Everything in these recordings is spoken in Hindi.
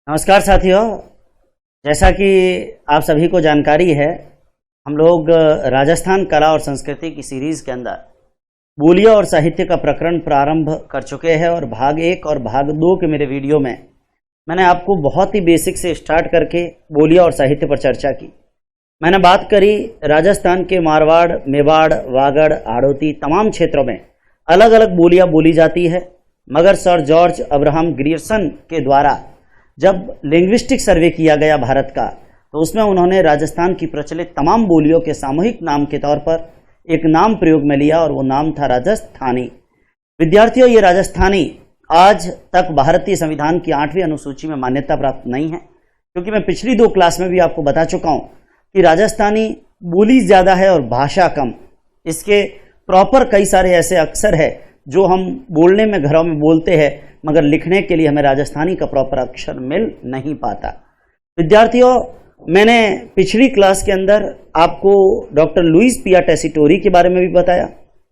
नमस्कार साथियों। जैसा कि आप सभी को जानकारी है, हम लोग राजस्थान कला और संस्कृति की सीरीज के अंदर बोलियां और साहित्य का प्रकरण प्रारंभ कर चुके हैं और भाग 1 और भाग 2 के मेरे वीडियो में मैंने आपको बहुत ही बेसिक से स्टार्ट करके बोलियां और साहित्य पर चर्चा की। मैंने बात करी राजस्थान के मारवाड़, मेवाड़, वागड़, हाड़ौती तमाम क्षेत्रों में अलग अलग बोलियां बोली जाती है, मगर सर जॉर्ज अब्राहम ग्रियर्सन के द्वारा जब लिंग्विस्टिक सर्वे किया गया भारत का, तो उसमें उन्होंने राजस्थान की प्रचलित तमाम बोलियों के सामूहिक नाम के तौर पर एक नाम प्रयोग में लिया और वो नाम था राजस्थानी। विद्यार्थियों, ये राजस्थानी आज तक भारतीय संविधान की 8वीं अनुसूची में मान्यता प्राप्त नहीं है, क्योंकि मैं पिछली 2 क्लास में भी आपको बता चुका हूं कि राजस्थानी बोली ज़्यादा है और भाषा कम। इसके प्रॉपर कई सारे ऐसे अक्षर है जो हम बोलने में घरों में बोलते हैं, मगर लिखने के लिए हमें राजस्थानी का प्रॉपर अक्षर मिल नहीं पाता। विद्यार्थियों, मैंने पिछली क्लास के अंदर आपको डॉक्टर लुईस पिया टेसीटोरी के बारे में भी बताया।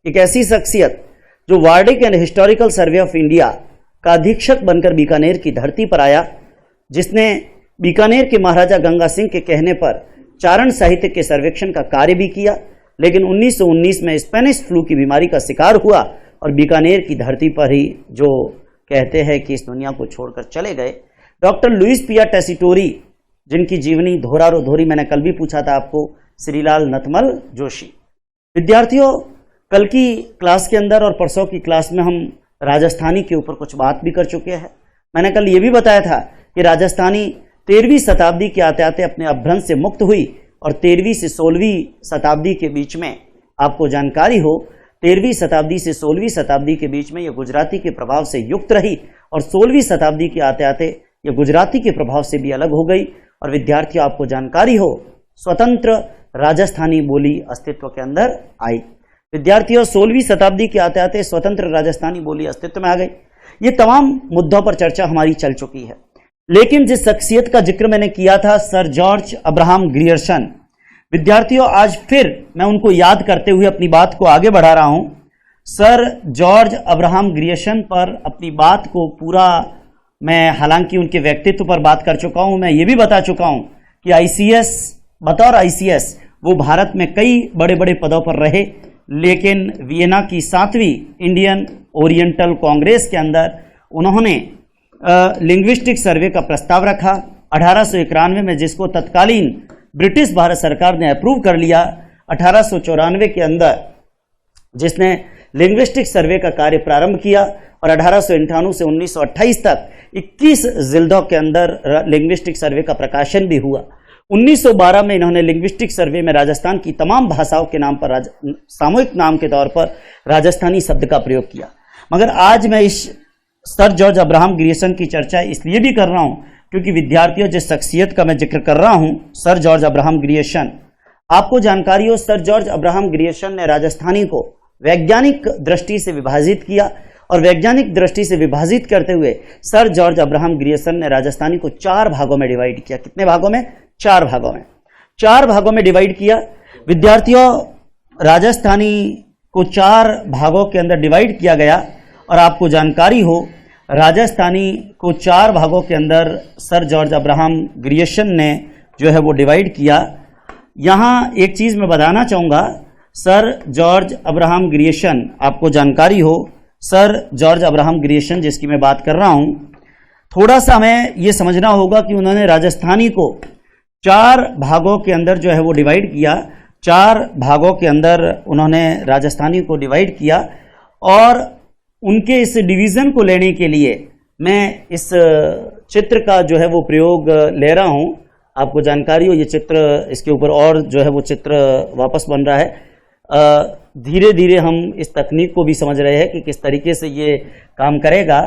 एक ऐसी शख्सियत जो वार्डिक and historical survey of India का अधीक्षक बनकर बीकानेर की धरती पर आया, जिसने बीकानेर के महाराजा गंगा सिंह के कहने पर चारण साहित्य के सर्वेक्षण का कार्य भी किया, लेकिन 1919 में स्पेनिश फ्लू की बीमारी का शिकार हुआ और बीकानेर की धरती पर ही जो कहते हैं कि इस दुनिया को छोड़कर चले गए। डॉक्टर लुईस पिया टेसीटोरी, जिनकी जीवनी धोरारो धोरी मैंने कल भी पूछा था आपको, श्रीलाल नथमल जोशी। विद्यार्थियों, कल की क्लास के अंदर और परसों की क्लास में हम राजस्थानी के ऊपर कुछ बात भी कर चुके हैं। मैंने कल ये भी बताया था कि राजस्थानी 13वीं शताब्दी के आते आते अपने अपभ्रंश से मुक्त हुई और 13वीं से 16वीं शताब्दी के बीच में आपको जानकारी हो, 13वीं शताब्दी से 16वीं शताब्दी के बीच में ये गुजराती के प्रभाव से युक्त रही और 16वीं शताब्दी के आते आते ये गुजराती के प्रभाव से भी अलग हो गई। और विद्यार्थियों, आपको जानकारी हो, स्वतंत्र राजस्थानी बोली अस्तित्व के अंदर आई। विद्यार्थियों, 16वीं शताब्दी के आते आते स्वतंत्र राजस्थानी बोली अस्तित्व में आ गई। ये तमाम मुद्दों पर चर्चा हमारी चल चुकी है, लेकिन जिस शख्सियत का जिक्र मैंने किया था, सर जॉर्ज अब्राहम ग्रियर्सन, विद्यार्थियों आज फिर मैं उनको याद करते हुए अपनी बात को आगे बढ़ा रहा हूं। सर जॉर्ज अब्राहम ग्रियर्सन पर अपनी बात को पूरा मैं हालांकि उनके व्यक्तित्व पर बात कर चुका हूं, मैं ये भी बता चुका हूं कि आईसीएस, बतौर आईसीएस वो भारत में कई बड़े बड़े पदों पर रहे, लेकिन वियना की 7वीं इंडियन ओरिएंटल कांग्रेस के अंदर उन्होंने लिंग्विस्टिक सर्वे का प्रस्ताव रखा 1891 में, जिसको तत्कालीन ब्रिटिश भारत सरकार ने अप्रूव कर लिया। 1894 के अंदर जिसने लिंग्विस्टिक सर्वे का कार्य प्रारंभ किया और 1898 से 1928 तक 21 जिल्दों के अंदर लिंग्विस्टिक सर्वे का प्रकाशन भी हुआ। 1912 में इन्होंने लिंग्विस्टिक सर्वे में राजस्थान की तमाम भाषाओं के नाम पर सामूहिक नाम के तौर पर राजस्थानी शब्द का प्रयोग किया। मगर आज मैं इस सर जॉर्ज अब्राहम ग्रियर्सन की चर्चा इसलिए भी कर रहा हूं क्योंकि विद्यार्थियों, जिस शख्सियत का मैं जिक्र कर रहा हूं, सर जॉर्ज अब्राहम ग्रियर्सन, आपको जानकारी हो, सर जॉर्ज अब्राहम ग्रियर्सन ने राजस्थानी को वैज्ञानिक दृष्टि से विभाजित किया और वैज्ञानिक दृष्टि से विभाजित करते हुए सर जॉर्ज अब्राहम ग्रियर्सन ने राजस्थानी को 4 भागों में डिवाइड किया। कितने भागों में? 4 भागों में। 4 भागों में डिवाइड किया। विद्यार्थियों, राजस्थानी को 4 भागों के अंदर डिवाइड किया गया और आपको जानकारी हो, राजस्थानी को 4 भागों के अंदर सर जॉर्ज अब्राहम ग्रियर्सन ने जो है वो डिवाइड किया। यहाँ एक चीज़ मैं बताना चाहूँगा, सर जॉर्ज अब्राहम ग्रियर्सन, आपको जानकारी हो, सर जॉर्ज अब्राहम ग्रियर्सन जिसकी मैं बात कर रहा हूँ, थोड़ा सा हमें ये समझना होगा कि उन्होंने राजस्थानी को 4 भागों के अंदर जो है वो डिवाइड किया। 4 भागों के अंदर उन्होंने राजस्थानी को डिवाइड किया और उनके इस डिवीज़न को लेने के लिए मैं इस चित्र का जो है वो प्रयोग ले रहा हूँ। आपको जानकारी हो, ये चित्र, इसके ऊपर और जो है वो चित्र वापस बन रहा है। धीरे धीरे हम इस तकनीक को भी समझ रहे हैं कि किस तरीके से ये काम करेगा।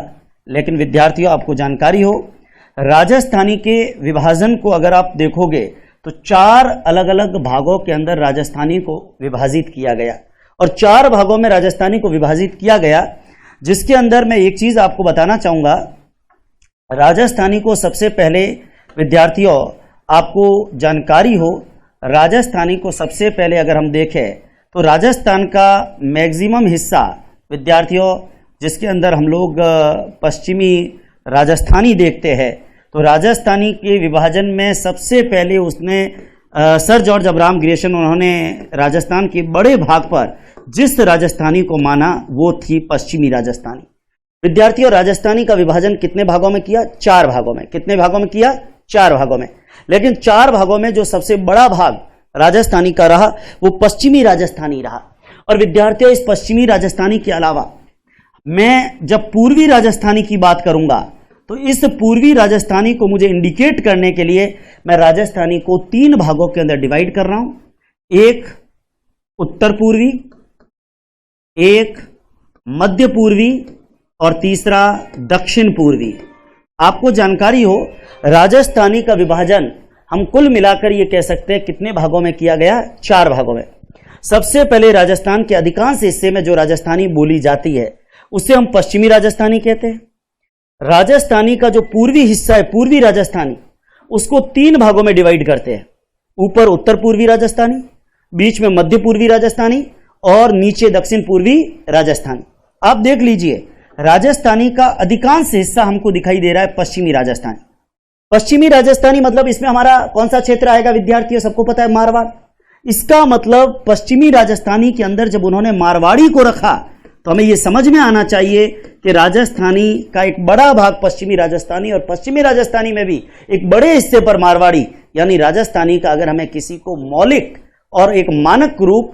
लेकिन विद्यार्थियों, आपको जानकारी हो, राजस्थानी के विभाजन को अगर आप देखोगे तो 4 अलग अलग भागों के अंदर राजस्थानी को विभाजित किया गया और 4 भागों में राजस्थानी को विभाजित किया गया, जिसके अंदर मैं एक चीज़ आपको बताना चाहूँगा। राजस्थानी को सबसे पहले, विद्यार्थियों आपको जानकारी हो, राजस्थानी को सबसे पहले अगर हम देखें तो राजस्थान का मैक्सिमम हिस्सा, विद्यार्थियों, जिसके अंदर हम लोग पश्चिमी राजस्थानी देखते हैं, तो राजस्थानी के विभाजन में सबसे पहले उसने सर जॉर्ज अब्राहम ग्रियर्सन, उन्होंने राजस्थान के बड़े भाग पर जिस राजस्थानी को माना वो थी पश्चिमी राजस्थानी। विद्यार्थियों, राजस्थानी का विभाजन कितने भागों में किया? 4 भागों में। कितने भागों में किया? 4 भागों में। लेकिन 4 भागों में जो सबसे बड़ा भाग राजस्थानी का रहा वो पश्चिमी राजस्थानी रहा। और विद्यार्थियों, इस पश्चिमी राजस्थानी के अलावा मैं जब पूर्वी राजस्थानी की बात करूंगा तो इस पूर्वी राजस्थानी को मुझे इंडिकेट करने के लिए मैं राजस्थानी को 3 भागों के अंदर डिवाइड कर रहा हूं। एक उत्तर पूर्वी, एक मध्य पूर्वी और तीसरा दक्षिण पूर्वी। आपको जानकारी हो, राजस्थानी का विभाजन हम कुल मिलाकर ये कह सकते हैं कितने भागों में किया गया? 4 भागों में। सबसे पहले राजस्थान के अधिकांश हिस्से में जो राजस्थानी बोली जाती है उसे हम पश्चिमी राजस्थानी कहते हैं। राजस्थानी का जो पूर्वी हिस्सा है, पूर्वी राजस्थानी, उसको 3 भागों में डिवाइड करते हैं। ऊपर उत्तर पूर्वी राजस्थानी, बीच में मध्य पूर्वी राजस्थानी और नीचे दक्षिण पूर्वी राजस्थानी। आप देख लीजिए, राजस्थानी का अधिकांश हिस्सा हमको दिखाई दे रहा है पश्चिमी राजस्थानी। पश्चिमी राजस्थानी मतलब इसमें हमारा कौन सा क्षेत्र आएगा विद्यार्थियों? सबको पता है, मारवाड़। इसका मतलब पश्चिमी राजस्थानी के अंदर जब उन्होंने मारवाड़ी को रखा तो हमें यह समझ में आना चाहिए कि राजस्थानी का एक बड़ा भाग पश्चिमी राजस्थानी और पश्चिमी राजस्थानी में भी एक बड़े हिस्से पर मारवाड़ी यानी राजस्थानी का अगर हमें किसी को मौलिक और एक मानक रूप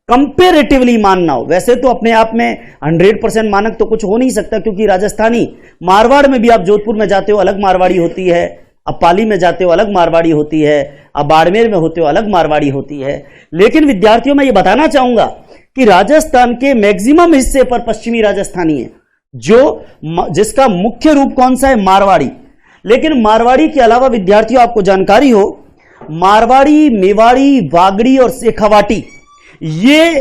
कंपेरेटिवली मानना हो, वैसे तो अपने आप में 100% मानक तो कुछ हो नहीं सकता, क्योंकि राजस्थानी मारवाड़ में भी आप जोधपुर में जाते हो अलग मारवाड़ी होती है, अब पाली में जाते हो अलग मारवाड़ी होती है, अब बाड़मेर में होते हो अलग मारवाड़ी होती है। लेकिन विद्यार्थियों, मैं ये बताना चाहूंगा कि राजस्थान के मैक्सिमम हिस्से पर पश्चिमी राजस्थानी है, जिसका मुख्य रूप कौन सा है? मारवाड़ी। लेकिन मारवाड़ी के अलावा विद्यार्थियों आपको जानकारी हो, मारवाड़ी, मेवाड़ी, वागड़ी और शेखावाटी ये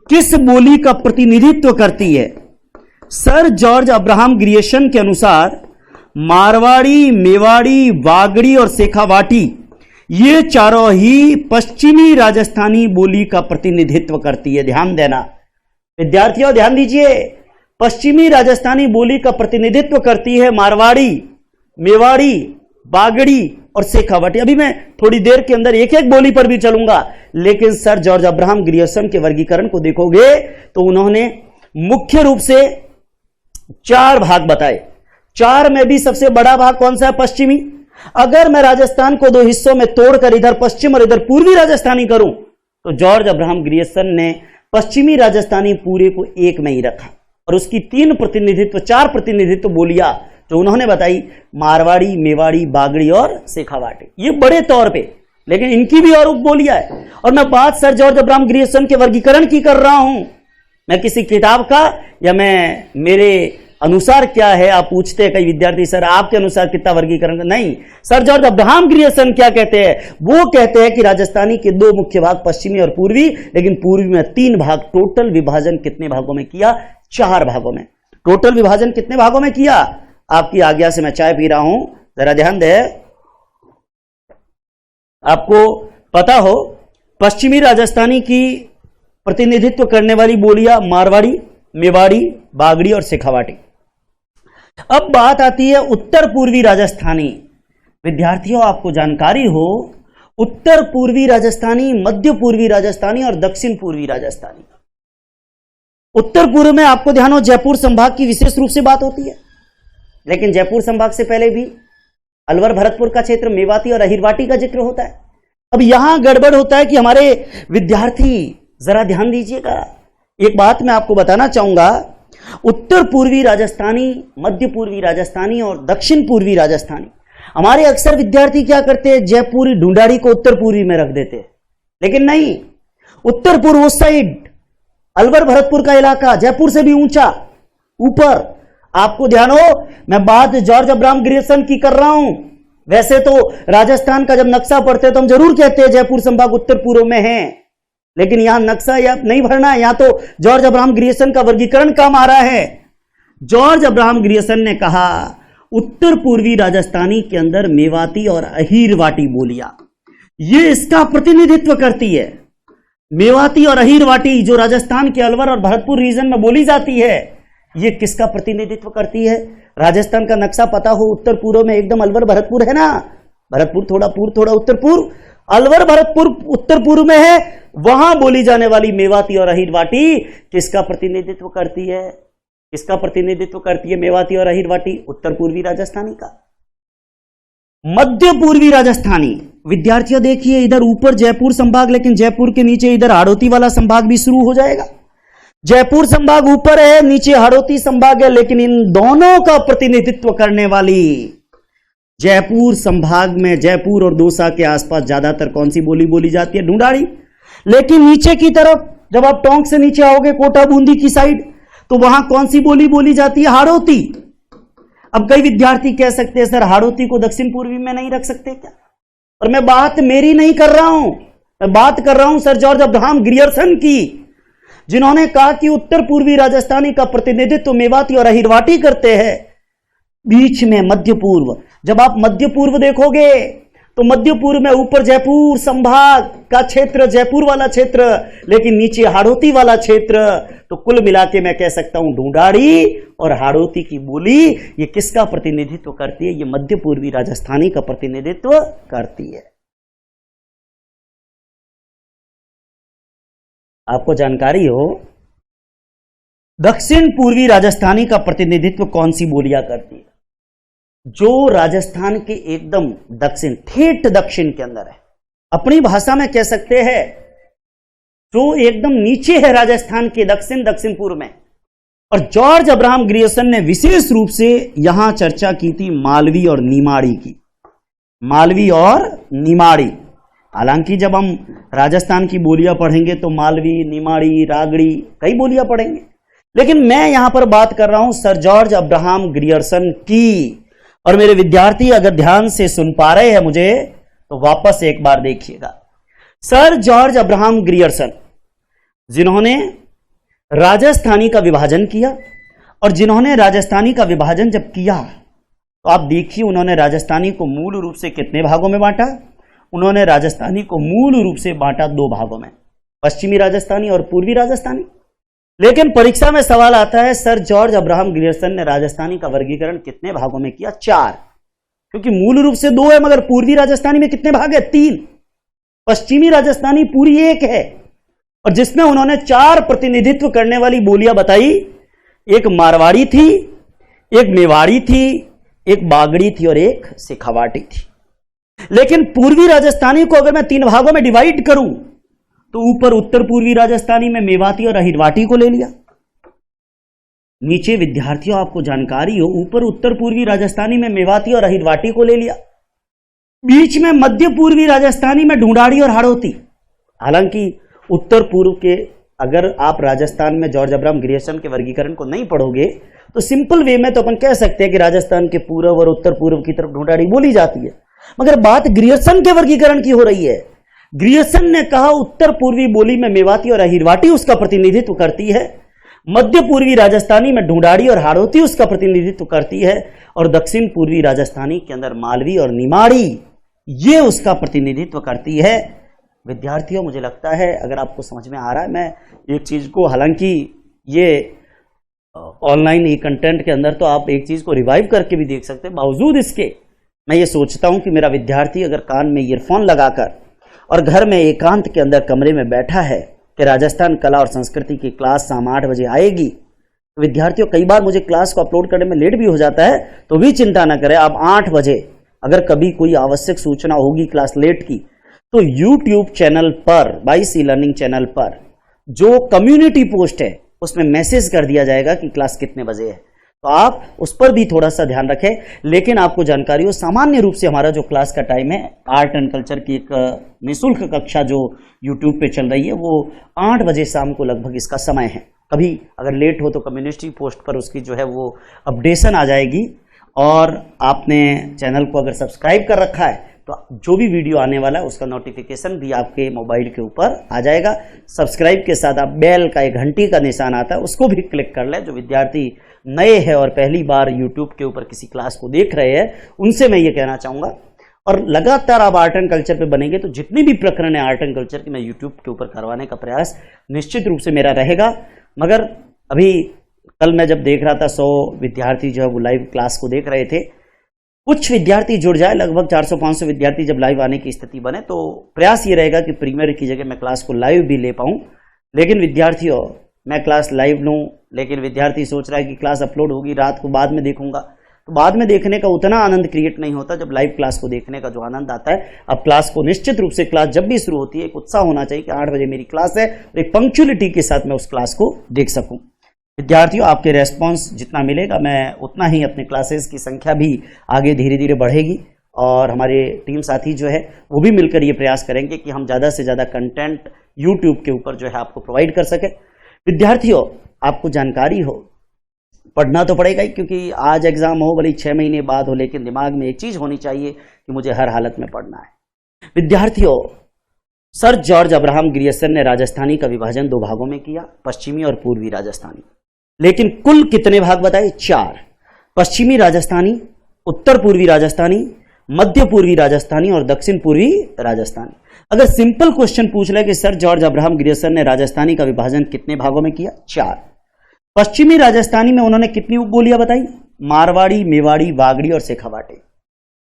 किस बोली का प्रतिनिधित्व करती है? सर जॉर्ज अब्राहम ग्रियर्सन के अनुसार मारवाड़ी, मेवाड़ी, वागड़ी और शेखावाटी ये चारों ही पश्चिमी राजस्थानी बोली का प्रतिनिधित्व करती है। ध्यान देना विद्यार्थियों, ध्यान दीजिए, पश्चिमी राजस्थानी बोली का प्रतिनिधित्व करती है मारवाड़ी, मेवाड़ी, बागड़ी और शेखावाटी। अभी मैं थोड़ी देर के अंदर एक एक बोली पर भी चलूंगा, लेकिन सर जॉर्ज अब्राहम ग्रियर्सन के वर्गीकरण को देखोगे तो उन्होंने मुख्य रूप से 4 भाग बताए। 4 में भी सबसे बड़ा भाग कौन सा है? पश्चिमी। अगर मैं राजस्थान को 2 हिस्सों में तोड़कर इधर पश्चिम और इधर पूर्वी राजस्थानी करूं तो जॉर्ज अब्राहम ग्रियर्सन ने पश्चिमी राजस्थानी पूरे को एक में ही रखा और उसकी 4 प्रतिनिधित्व बोलियां जो उन्होंने बताई, मारवाड़ी, मेवाड़ी, बागड़ी और शेखावाटी, ये बड़े तौर पे, लेकिन इनकी भी और उपबोलियां है। और मैं बात सर जॉर्ज अब्राहम ग्रियर्सन के वर्गीकरण की कर रहा हूं, मैं किसी किताब का या मैं मेरे अनुसार क्या है आप पूछते हैं कई विद्यार्थी, सर आपके अनुसार कितना वर्गीकरण? नहीं, सर जॉर्ज अब्राहम ग्रियर्सन क्या कहते हैं? वो कहते हैं कि राजस्थानी के 2 मुख्य भाग पश्चिमी और पूर्वी, लेकिन पूर्वी में 3 भाग। टोटल विभाजन कितने भागों में किया? 4 भागों में। टोटल विभाजन कितने भागों में किया? आपकी आज्ञा से मैं चाय पी रहा हूं, जरा ध्यान दे। आपको पता हो पश्चिमी राजस्थानी की प्रतिनिधित्व करने वाली बोलियां मारवाड़ी, मेवाड़ी, बागड़ी और शेखावाटी। अब बात आती है उत्तर पूर्वी राजस्थानी। विद्यार्थियों आपको जानकारी हो, उत्तर पूर्वी राजस्थानी, मध्य पूर्वी राजस्थानी और दक्षिण पूर्वी राजस्थानी। उत्तर पूर्व में आपको ध्यान हो जयपुर संभाग की विशेष रूप से बात होती है, लेकिन जयपुर संभाग से पहले भी अलवर भरतपुर का क्षेत्र, मेवाती और अहिरवाटी का जिक्र होता है। अब यहां गड़बड़ होता है कि हमारे विद्यार्थी जरा ध्यान दीजिएगा, एक बात मैं आपको बताना चाहूंगा, उत्तर पूर्वी राजस्थानी, मध्य पूर्वी राजस्थानी और दक्षिण पूर्वी राजस्थानी, हमारे अक्सर विद्यार्थी क्या करते हैं, जयपुरी ढूंढाड़ी को उत्तर पूर्वी में रख देते हैं, लेकिन नहीं, उत्तर पूर्व उस साइड अलवर भरतपुर का इलाका जयपुर से भी ऊंचा ऊपर। आपको ध्यान हो मैं बात जॉर्ज अब्राहम ग्रियर्सन की कर रहा हूं। वैसे तो राजस्थान का जब नक्शा पढ़ते हैं तो हम जरूर कहते हैं जयपुर संभाग उत्तर पूर्व में है, लेकिन यहां नक्शा या नहीं भरना है, यहां तो जॉर्ज अब्राहम ग्रियर्सन का वर्गीकरण काम आ रहा है। जॉर्ज अब्राहम ग्रियर्सन ने कहा उत्तर पूर्वी राजस्थानी के अंदर मेवाती और अहीरवाटी बोलियां ये इसका प्रतिनिधित्व करती है। मेवाती और अहीरवाटी जो राजस्थान के अलवर और भरतपुर रीजन में बोली जाती है, ये किसका प्रतिनिधित्व करती है? राजस्थान का नक्शा पता हो, उत्तर पूर्व में एकदम अलवर भरतपुर है ना, भरतपुर थोड़ा उत्तर पूर्व, अलवर भरतपुर उत्तर पूर्व में है। वहां बोली जाने वाली मेवाती और अहिरवाटी किसका प्रतिनिधित्व करती है? किसका प्रतिनिधित्व करती है मेवाती और अहिरवाटी? उत्तर पूर्वी राजस्थानी का। मध्य पूर्वी राजस्थानी, विद्यार्थियों देखिए इधर ऊपर जयपुर संभाग, लेकिन जयपुर के नीचे इधर हाड़ौती वाला संभाग भी शुरू हो जाएगा। जयपुर संभाग ऊपर है, नीचे हाड़ौती संभाग है, लेकिन इन दोनों का प्रतिनिधित्व करने वाली जयपुर संभाग में जयपुर और दौसा के आसपास ज्यादातर कौन सी बोली बोली जाती है? ढूंढाड़ी। लेकिन नीचे की तरफ जब आप टोंक से नीचे आओगे कोटा बूंदी की साइड, तो वहां कौन सी बोली बोली जाती है? हाड़ौती। अब कई विद्यार्थी कह सकते हैं सर हाड़ौती को दक्षिण पूर्वी में नहीं रख सकते क्या? और मैं बात मेरी नहीं कर रहा हूं, मैं बात कर रहा हूं सर जॉर्ज अब्राहम ग्रियर्सन की, जिन्होंने कहा कि उत्तर पूर्वी राजस्थानी का प्रतिनिधित्व मेवाती और अहिरवाटी करते हैं, बीच में मध्य पूर्व। जब आप मध्य पूर्व देखोगे तो मध्य पूर्व में ऊपर जयपुर संभाग का क्षेत्र, जयपुर वाला क्षेत्र, लेकिन नीचे हाड़ौती वाला क्षेत्र। तो कुल मिला के मैं कह सकता हूं ढूंढाड़ी और हाड़ौती की बोली ये किसका प्रतिनिधित्व करती है? ये मध्य पूर्वी राजस्थानी का प्रतिनिधित्व करती है। आपको जानकारी हो दक्षिण पूर्वी राजस्थानी का प्रतिनिधित्व कौन सी बोलियां करती है? जो राजस्थान के एकदम दक्षिण, ठेठ दक्षिण के अंदर है, अपनी भाषा में कह सकते हैं जो एकदम नीचे है राजस्थान के दक्षिण दक्षिण पूर्व में। और जॉर्ज अब्राहम ग्रियर्सन ने विशेष रूप से यहां चर्चा की थी मालवी और निमाड़ी की, मालवी और निमाड़ी। हालांकि जब हम राजस्थान की बोलियां पढ़ेंगे तो मालवी, निमाड़ी, रागड़ी कई बोलियां पढ़ेंगे, लेकिन मैं यहां पर बात कर रहा हूं सर जॉर्ज अब्राहम ग्रियर्सन की। और मेरे विद्यार्थी अगर ध्यान से सुन पा रहे हैं मुझे तो वापस एक बार देखिएगा। सर जॉर्ज अब्राहम ग्रियर्सन जिन्होंने राजस्थानी का विभाजन किया, और जिन्होंने राजस्थानी का विभाजन जब किया तो आप देखिए उन्होंने राजस्थानी को मूल रूप से कितने भागों में बांटा? उन्होंने राजस्थानी को मूल रूप से बांटा दो भागों में, पश्चिमी राजस्थानी और पूर्वी राजस्थानी। लेकिन परीक्षा में सवाल आता है सर जॉर्ज अब्राहम ग्रियर्सन ने राजस्थानी का वर्गीकरण कितने भागों में किया? 4, क्योंकि मूल रूप से 2 है, मगर पूर्वी राजस्थानी में कितने भाग है? 3। पश्चिमी राजस्थानी पूरी 1 है, और जिसमें उन्होंने 4 प्रतिनिधित्व करने वाली बोलियां बताई। एक मारवाड़ी थी, एक मेवाड़ी थी, एक बागड़ी थी और एक शेखावाटी थी। लेकिन पूर्वी राजस्थानी को अगर मैं 3 भागों में डिवाइड करूं तो ऊपर उत्तर पूर्वी राजस्थानी में मेवाती और अहिरवाटी को ले लिया। नीचे विद्यार्थियों आपको जानकारी हो ऊपर उत्तर पूर्वी राजस्थानी में मेवाती और अहिरवाटी को ले लिया, बीच में मध्य पूर्वी राजस्थानी में ढूंढाड़ी और हाड़ौती। हालांकि उत्तर पूर्व के अगर आप राजस्थान में जॉर्ज अब्राहम ग्रियर्सन के वर्गीकरण को नहीं पढ़ोगे तो सिंपल वे में तो अपन कह सकते हैं कि राजस्थान के पूर्व और उत्तर पूर्व की तरफ ढूंढाड़ी बोली जाती है, मगर बात ग्रियर्सन के वर्गीकरण की हो रही है। ग्रियर्सन ने कहा उत्तर पूर्वी बोली में मेवाती और अहिरवाटी उसका प्रतिनिधित्व करती है, मध्य पूर्वी राजस्थानी में ढूंढाड़ी और हाड़ौती उसका प्रतिनिधित्व करती है, और दक्षिण पूर्वी राजस्थानी के अंदर मालवी और निमाड़ी ये उसका प्रतिनिधित्व करती है। विद्यार्थियों मुझे लगता है अगर आपको समझ में आ रहा है, मैं एक चीज को, हालांकि ये ऑनलाइन ई कंटेंट के अंदर तो आप एक चीज को रिवाइव करके भी देख सकते हैं, बावजूद इसके मैं ये सोचता हूं कि मेरा विद्यार्थी अगर कान में ईयरफोन लगाकर और घर में एकांत के अंदर कमरे में बैठा है कि राजस्थान कला और संस्कृति की क्लास शाम 8 बजे आएगी, तो विद्यार्थियों कई बार मुझे क्लास को अपलोड करने में लेट भी हो जाता है, तो भी चिंता ना करें। आप 8 बजे अगर कभी कोई आवश्यक सूचना होगी क्लास लेट की तो YouTube चैनल पर, बाईस ई लर्निंग चैनल पर जो कम्युनिटी पोस्ट है उसमें मैसेज कर दिया जाएगा कि क्लास कितने बजे है, तो आप उस पर भी थोड़ा सा ध्यान रखें। लेकिन आपको जानकारी हो सामान्य रूप से हमारा जो क्लास का टाइम है, आर्ट एंड कल्चर की एक निःशुल्क कक्षा जो YouTube पे चल रही है वो 8 बजे शाम को लगभग इसका समय है। कभी अगर लेट हो तो कम्युनिटी पोस्ट पर उसकी जो है वो अपडेशन आ जाएगी, और आपने चैनल को अगर सब्सक्राइब कर रखा है तो जो भी वीडियो आने वाला है उसका नोटिफिकेशन भी आपके मोबाइल के ऊपर आ जाएगा। सब्सक्राइब के साथ आप बेल का, एक घंटी का निशान आता है उसको भी क्लिक कर लें। जो विद्यार्थी नए हैं और पहली बार YouTube के ऊपर किसी क्लास को देख रहे हैं उनसे मैं ये कहना चाहूँगा, और लगातार आप आर्ट एंड कल्चर पे बनेंगे तो जितनी भी प्रकरण है आर्ट एंड कल्चर की मैं YouTube के ऊपर करवाने का प्रयास निश्चित रूप से मेरा रहेगा। मगर अभी कल मैं जब देख रहा था 100 विद्यार्थी जो है वो लाइव क्लास को देख रहे थे, कुछ विद्यार्थी जुड़ जाए, लगभग 400-500 विद्यार्थी जब लाइव आने की स्थिति बने तो प्रयास ये रहेगा कि प्रीमियर की जगह मैं क्लास को लाइव भी ले पाऊं। लेकिन विद्यार्थियों, मैं क्लास लाइव लूं, लेकिन विद्यार्थी सोच रहा है कि क्लास अपलोड होगी रात को, बाद में देखूंगा, तो बाद में देखने का उतना आनंद क्रिएट नहीं होता जब लाइव क्लास को देखने का जो आनंद आता है। अब क्लास को निश्चित रूप से, क्लास जब भी शुरू होती है एक उत्साह होना चाहिए कि 8 बजे मेरी क्लास है और एक पंक्चुअलिटी के साथ मैं उस क्लास को देख सकूं। विद्यार्थियों, आपके रेस्पॉन्स जितना मिलेगा मैं उतना ही अपने क्लासेस की संख्या भी आगे धीरे धीरे बढ़ेगी और हमारे टीम साथी जो है वो भी मिलकर ये प्रयास करेंगे कि हम ज़्यादा से ज़्यादा कंटेंट यूट्यूब के ऊपर जो है आपको प्रोवाइड कर सके। विद्यार्थियों, आपको जानकारी हो, पढ़ना तो पड़ेगा ही, क्योंकि आज एग्जाम हो भले 6 महीने बाद हो, लेकिन दिमाग में एक चीज होनी चाहिए कि मुझे हर हालत में पढ़ना है। विद्यार्थियों, सर जॉर्ज अब्राहम ग्रियर्सन ने राजस्थानी का विभाजन 2 भागों में किया, पश्चिमी और पूर्वी राजस्थानी। लेकिन कुल कितने भाग बताए? 4। पश्चिमी राजस्थानी, उत्तर पूर्वी राजस्थानी, मध्य पूर्वी राजस्थानी और दक्षिण पूर्वी राजस्थानी। अगर सिंपल क्वेश्चन पूछ ले कि सर जॉर्ज अब्राहम ग्रियर्सन ने राजस्थानी का विभाजन कितने भागों में किया? 4। पश्चिमी राजस्थानी में उन्होंने कितनी उपबोलियां बताई? मारवाड़ी, मेवाड़ी, वागड़ी और शेखावाटी।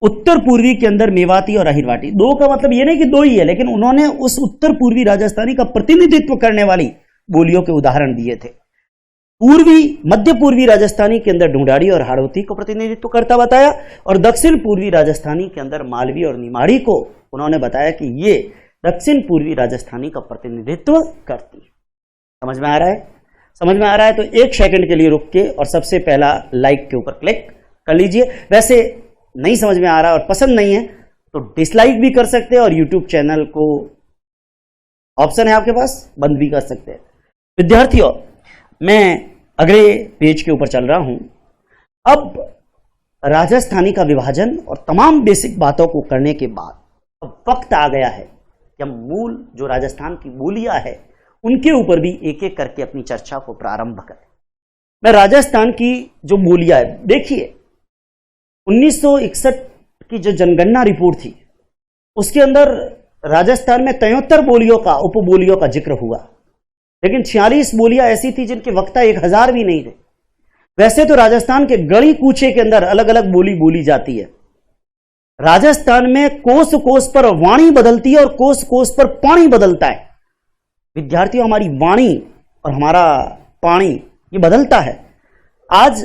उत्तर पूर्वी के अंदर मेवाती और अहिरवाटी। 2 का मतलब यह नहीं कि 2 ही है, लेकिन उन्होंने उस उत्तर पूर्वी राजस्थानी का प्रतिनिधित्व करने वाली बोलियों के उदाहरण दिए थे। मध्य पूर्वी राजस्थानी के अंदर ढूंढाड़ी और हाड़ौती को प्रतिनिधित्व करता बताया और दक्षिण पूर्वी राजस्थानी के अंदर मालवी और निमाड़ी को उन्होंने बताया कि ये दक्षिण पूर्वी राजस्थानी का प्रतिनिधित्व करती है। समझ में आ रहा है? समझ में आ रहा है तो 1 सेकंड के लिए रुक के और सबसे पहला लाइक के ऊपर क्लिक कर लीजिए। वैसे नहीं समझ में आ रहा और पसंद नहीं है तो डिसलाइक भी कर सकते हैं और यूट्यूब चैनल को ऑप्शन है आपके पास, बंद भी कर सकते हैं। विद्यार्थियों, मैं अगले पेज के ऊपर चल रहा हूं। अब राजस्थानी का विभाजन और तमाम बेसिक बातों को करने के बाद अब वक्त आ गया है कि हम मूल जो राजस्थान की बोलियां है उनके ऊपर भी एक एक करके अपनी चर्चा को प्रारंभ करें। मैं राजस्थान की जो बोलियां है, देखिए 1961 की जो जनगणना रिपोर्ट थी उसके अंदर राजस्थान में 73 बोलियों का, उपबोलियों का जिक्र हुआ, लेकिन 46 बोलियां ऐसी थी जिनके वक्ता 1000 भी नहीं थे। वैसे तो राजस्थान के गली कूचे के अंदर अलग अलग बोली बोली जाती है। राजस्थान में कोस कोस पर वाणी बदलती है और कोस कोस पर पानी बदलता है। विद्यार्थियों, हमारी वाणी और हमारा पानी ये बदलता है। आज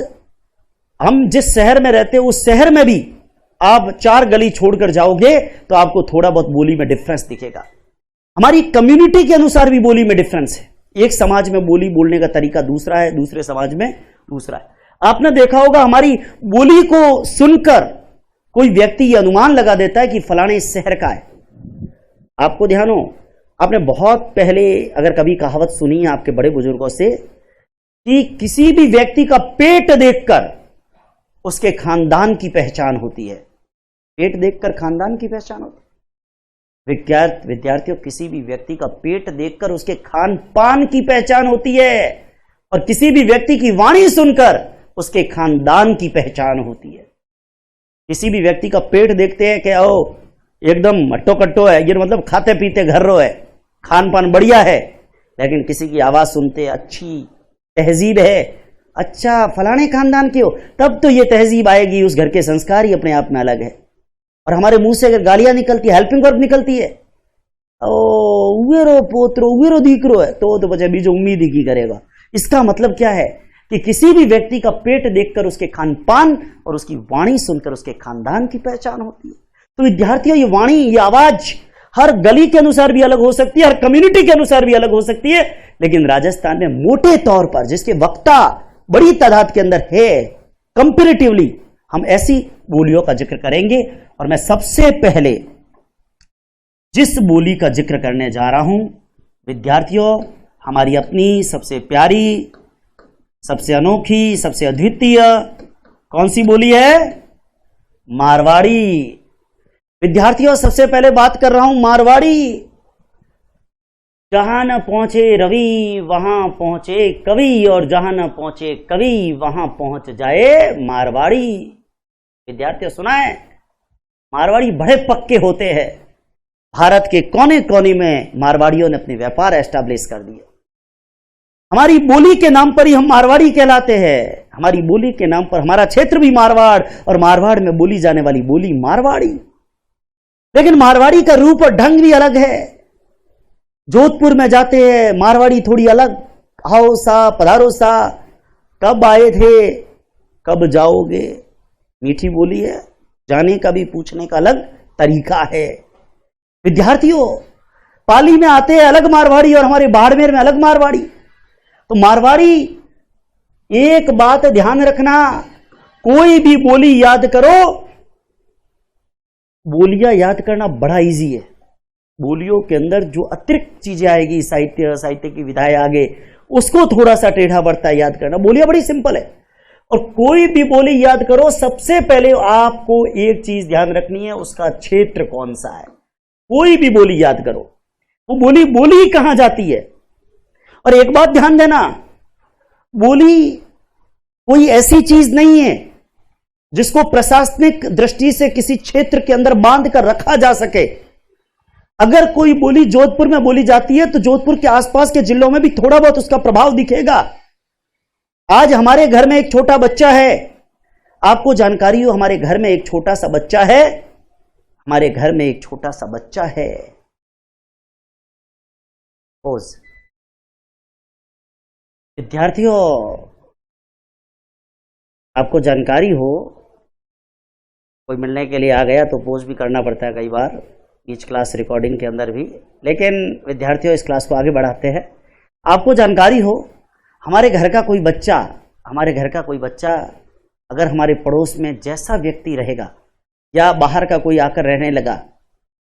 हम जिस शहर में रहते हैं उस शहर में भी आप 4 गली छोड़कर जाओगे तो आपको थोड़ा बहुत बोली में डिफरेंस दिखेगा। हमारी कम्युनिटी के अनुसार भी बोली में डिफरेंस है। एक समाज में बोली बोलने का तरीका दूसरा है, दूसरे समाज में दूसरा है। आपने देखा होगा हमारी बोली को सुनकर कोई व्यक्ति ये अनुमान लगा देता है कि फलाने इस शहर का है। आपको ध्यान हो, आपने बहुत पहले अगर कभी कहावत सुनी है आपके बड़े बुजुर्गों से कि किसी भी व्यक्ति का पेट देखकर उसके खानदान की पहचान होती है। पेट देखकर खानदान की पहचान होती है। विद्यार्थियों, किसी भी व्यक्ति का पेट देखकर उसके खान पान की पहचान होती है और किसी भी व्यक्ति की वाणी सुनकर उसके खानदान की पहचान होती है। किसी भी व्यक्ति का पेट देखते हैं कि ओ एकदम हट्टो कट्टो है, ये मतलब खाते पीते घर रो है, खान पान बढ़िया है, लेकिन किसी की आवाज सुनते अच्छी तहजीब है, अच्छा फलाने खानदान के हो, तब तो ये तहजीब आएगी। उस घर के संस्कार ही अपने आप में अलग है। और हमारे मुंह से अगर गालियां निकलती है, हेल्पिंग वर्ब निकलती है, ओ उवेरो पोत्रो उवेरो दीकरो है, तो बच्चा बीजो उम्मीद ही की करेगा। इसका मतलब क्या है कि किसी भी व्यक्ति का पेट देखकर उसके खान पान और उसकी वाणी सुनकर उसके खानदान की पहचान होती है। तो विद्यार्थियों, ये वाणी, ये आवाज हर गली के अनुसार भी अलग हो सकती है, हर कम्युनिटी के अनुसार भी अलग हो सकती है, लेकिन राजस्थान में मोटे तौर पर जिसके वक्ता बड़ी तादाद के अंदर है, कंपैरेटिवली हम ऐसी बोलियों का जिक्र करेंगे। और मैं सबसे पहले जिस बोली का जिक्र करने जा रहा हूं विद्यार्थियों, हमारी अपनी सबसे प्यारी, सबसे अनोखी, सबसे अद्वितीय कौन सी बोली है? मारवाड़ी। विद्यार्थियों, सबसे पहले बात कर रहा हूं मारवाड़ी। जहां न पहुंचे रवि वहां पहुंचे कवि और जहां न पहुंचे कवि वहां पहुंच जाए मारवाड़ी। विद्यार्थियों, सुना है? मारवाड़ी बड़े पक्के होते हैं। भारत के कोने कोने में मारवाड़ियों ने अपने व्यापार एस्टैब्लिश कर दिए। हमारी बोली के नाम पर ही हम मारवाड़ी कहलाते हैं। हमारी बोली के नाम पर हमारा क्षेत्र भी मारवाड़, और मारवाड़ में बोली जाने वाली बोली मारवाड़ी। लेकिन मारवाड़ी का रूप और ढंग भी अलग है। जोधपुर में जाते हैं मारवाड़ी थोड़ी अलग, आओ सा पधारो सा, कब आए थे, कब जाओगे, मीठी बोली है। जाने का भी पूछने का अलग तरीका है। विद्यार्थियों, पाली में आते हैं अलग मारवाड़ी और हमारे बाड़मेर में अलग मारवाड़ी। तो मारवाड़ी, एक बात ध्यान रखना, कोई भी बोली याद करो, बोलियां याद करना बड़ा इजी है। बोलियों के अंदर जो अतिरिक्त चीजें आएगी, साहित्य, साहित्य की विधाएं आगे, उसको थोड़ा सा टेढ़ा बढ़ता याद करना। बोलियां बड़ी सिंपल है। और कोई भी बोली याद करो, सबसे पहले आपको एक चीज ध्यान रखनी है, उसका क्षेत्र कौन सा है। कोई भी बोली याद करो, वो बोली बोली कहां जाती है। और एक बात ध्यान देना, बोली कोई ऐसी चीज नहीं है जिसको प्रशासनिक दृष्टि से किसी क्षेत्र के अंदर बांध कर रखा जा सके। अगर कोई बोली जोधपुर में बोली जाती है तो जोधपुर के आसपास के जिलों में भी थोड़ा बहुत उसका प्रभाव दिखेगा। आज हमारे घर में एक छोटा बच्चा है, आपको जानकारी हो, हमारे घर में एक छोटा सा बच्चा है, हमारे घर में एक छोटा सा बच्चा है। पोज। विद्यार्थियों, आपको जानकारी हो, कोई मिलने के लिए आ गया तो पोज भी करना पड़ता है कई बार, बीच क्लास रिकॉर्डिंग के अंदर भी। लेकिन विद्यार्थियों, इस क्लास को आगे बढ़ाते हैं। आपको जानकारी हो, हमारे घर का कोई बच्चा अगर हमारे पड़ोस में जैसा व्यक्ति रहेगा या बाहर का कोई आकर रहने लगा,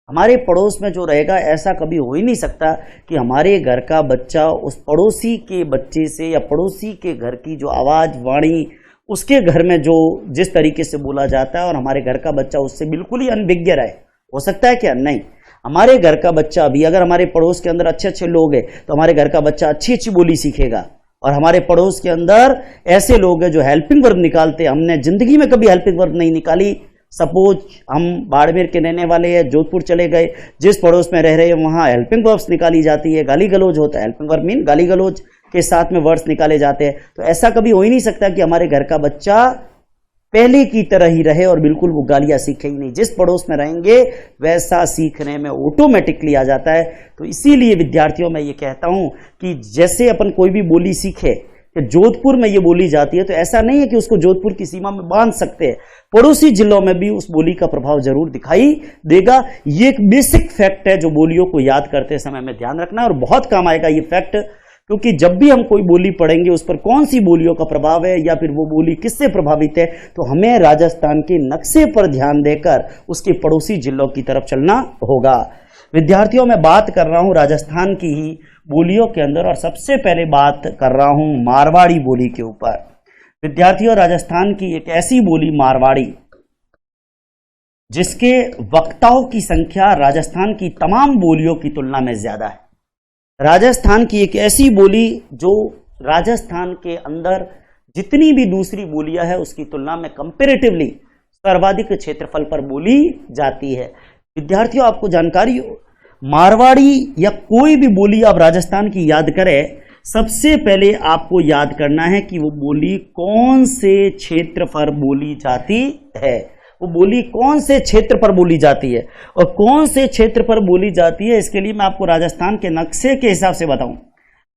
हमारे पड़ोस में जो रहेगा, ऐसा कभी हो ही नहीं सकता कि हमारे घर का बच्चा उस पड़ोसी के बच्चे से या पड़ोसी के घर की जो आवाज, वाणी, उसके घर में जो जिस तरीके से बोला जाता है और हमारे घर का बच्चा उससे बिल्कुल ही अनभिज्ञ रहे। हो सकता है क्या? नहीं। हमारे घर का बच्चा भी, अगर हमारे पड़ोस के अंदर अच्छे अच्छे लोग हैं तो हमारे घर का बच्चा अच्छी अच्छी बोली सीखेगा। और हमारे पड़ोस के अंदर ऐसे लोग हैं जो हेल्पिंग वर्ब निकालते हैं, हमने जिंदगी में कभी हेल्पिंग वर्ब नहीं निकाली। सपोज हम बाड़मेर के रहने वाले हैं, जोधपुर चले गए, जिस पड़ोस में रह रहे हैं वहां हेल्पिंग वर्ब्स निकाली जाती है, गाली गलौज होता है। हेल्पिंग वर्ब मीन गाली गलौज के साथ में वर्ड्स निकाले जाते हैं। तो ऐसा कभी हो ही नहीं सकता कि हमारे घर का बच्चा पहले की तरह ही रहे और बिल्कुल वो गालियां सीखे ही नहीं। जिस पड़ोस में रहेंगे वैसा सीखने में ऑटोमेटिकली आ जाता है। तो इसीलिए विद्यार्थियों, मैं ये कहता हूं कि जैसे अपन कोई भी बोली सीखे कि जोधपुर में ये बोली जाती है, तो ऐसा नहीं है कि उसको जोधपुर की सीमा में बांध सकते हैं। पड़ोसी जिलों में भी उस बोली का प्रभाव जरूर दिखाई देगा। ये एक बेसिक फैक्ट है जो बोलियों को याद करते समय हमें ध्यान रखना है, और बहुत काम आएगा ये फैक्ट, क्योंकि जब भी हम कोई बोली पढ़ेंगे उस पर कौन सी बोलियों का प्रभाव है या फिर वो बोली किससे प्रभावित है, तो हमें राजस्थान के नक्शे पर ध्यान देकर उसके पड़ोसी जिलों की तरफ चलना होगा। विद्यार्थियों, मैं बात कर रहा हूं राजस्थान की ही बोलियों के अंदर, और सबसे पहले बात कर रहा हूं मारवाड़ी बोली के ऊपर। विद्यार्थियों, राजस्थान की एक ऐसी बोली मारवाड़ी जिसके वक्ताओं की संख्या राजस्थान की तमाम बोलियों की तुलना में ज्यादा है। राजस्थान की एक ऐसी बोली जो राजस्थान के अंदर जितनी भी दूसरी बोलियां है उसकी तुलना में कंपैरेटिवली सर्वाधिक क्षेत्रफल पर बोली जाती है। विद्यार्थियों, आपको जानकारी हो, मारवाड़ी या कोई भी बोली आप राजस्थान की याद करें, सबसे पहले आपको याद करना है कि वो बोली कौन से क्षेत्र पर बोली जाती है। वो बोली कौन से क्षेत्र पर बोली जाती है, और कौन से क्षेत्र पर बोली जाती है इसके लिए मैं आपको राजस्थान के नक्शे के हिसाब से बताऊं।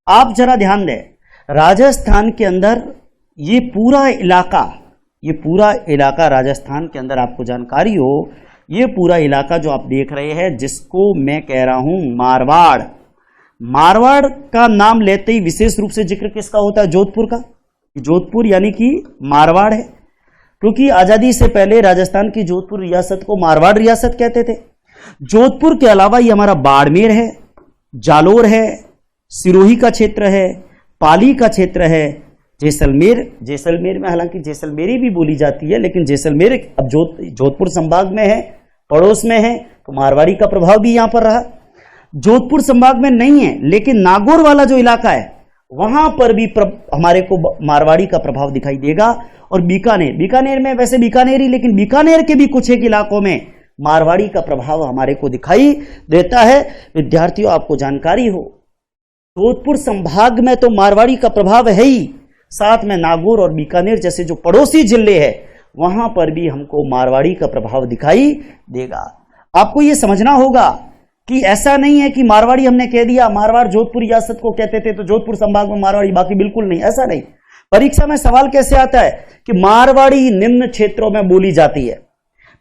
आप जरा ध्यान दें, राजस्थान के अंदर ये पूरा इलाका राजस्थान के अंदर, आपको जानकारी हो, ये पूरा इलाका जो आप देख रहे हैं जिसको मैं कह रहा हूं मारवाड़। मारवाड़ का नाम लेते ही विशेष रूप से जिक्र किसका होता है? जोधपुर का। जोधपुर यानी कि मारवाड़ है, क्योंकि आजादी से पहले राजस्थान की जोधपुर रियासत को मारवाड़ रियासत कहते थे। जोधपुर के अलावा ये हमारा बाड़मेर है, जालोर है, सिरोही का क्षेत्र है, पाली का क्षेत्र है, जैसलमेर में हालांकि जैसलमेरी भी बोली जाती है, लेकिन जैसलमेर अब जोधपुर संभाग में है, पड़ोस में है, तो मारवाड़ी का प्रभाव भी यहां पर रहा। जोधपुर संभाग में नहीं है, लेकिन नागौर वाला जो इलाका है वहां पर भी हमारे को मारवाड़ी का प्रभाव दिखाई देगा। और बीकानेर में वैसे बीकानेरी, लेकिन बीकानेर के भी कुछ एक इलाकों में मारवाड़ी का प्रभाव हमारे को दिखाई देता है। विद्यार्थियों, आपको जानकारी हो, जोधपुर संभाग में तो मारवाड़ी का प्रभाव है ही, साथ में नागौर और बीकानेर जैसे जो पड़ोसी जिले हैं वहां पर भी हमको मारवाड़ी का प्रभाव दिखाई देगा। आपको यह समझना होगा कि ऐसा नहीं है कि मारवाड़ी हमने कह दिया, मारवाड़ जोधपुर रियासत को कहते थे तो जोधपुर संभाग में मारवाड़ी, बाकी बिल्कुल नहीं, ऐसा नहीं। परीक्षा में सवाल कैसे आता है कि मारवाड़ी निम्न क्षेत्रों में बोली जाती है।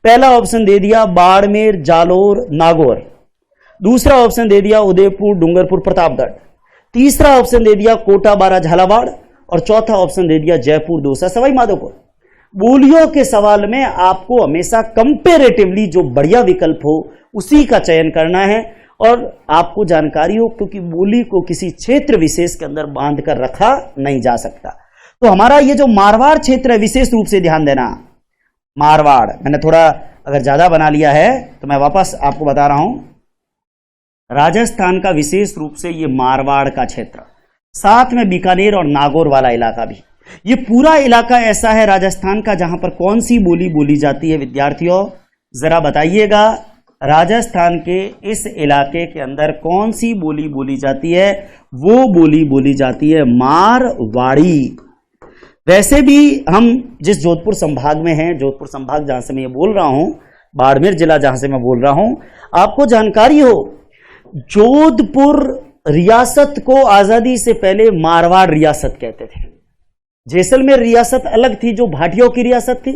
पहला ऑप्शन दे दिया बाड़मेर, जालोर, नागौर। दूसरा ऑप्शन दे दिया उदयपुर, डूंगरपुर, प्रतापगढ़। तीसरा ऑप्शन दे दिया कोटा, बारा, झालावाड़। और चौथा ऑप्शन दे दिया जयपुर, दौसा, सवाई माधोपुर। बोलियों के सवाल में आपको हमेशा कंपेरेटिवली जो बढ़िया विकल्प हो उसी का चयन करना है और आपको जानकारी हो, क्योंकि बोली को किसी क्षेत्र विशेष के अंदर बांध कर रखा नहीं जा सकता। तो हमारा ये जो मारवाड़ क्षेत्र है, विशेष रूप से ध्यान देना, मारवाड़ मैंने थोड़ा अगर ज्यादा बना लिया है तो मैं वापस आपको बता रहा हूं, राजस्थान का विशेष रूप से ये मारवाड़ का क्षेत्र, साथ में बीकानेर और नागौर वाला इलाका भी, ये पूरा इलाका ऐसा है राजस्थान का जहां पर कौन सी बोली बोली जाती है। विद्यार्थियों जरा बताइएगा, राजस्थान के इस इलाके के अंदर कौन सी बोली बोली जाती है? वो बोली बोली जाती है मारवाड़ी। वैसे भी हम जिस जोधपुर संभाग में हैं, जोधपुर संभाग जहां से मैं ये बोल रहा हूं, बाड़मेर जिला जहां से मैं बोल रहा हूं, आपको जानकारी हो जोधपुर रियासत को आजादी से पहले मारवाड़ रियासत कहते थे। जैसलमेर रियासत अलग थी जो भाटियों की रियासत थी,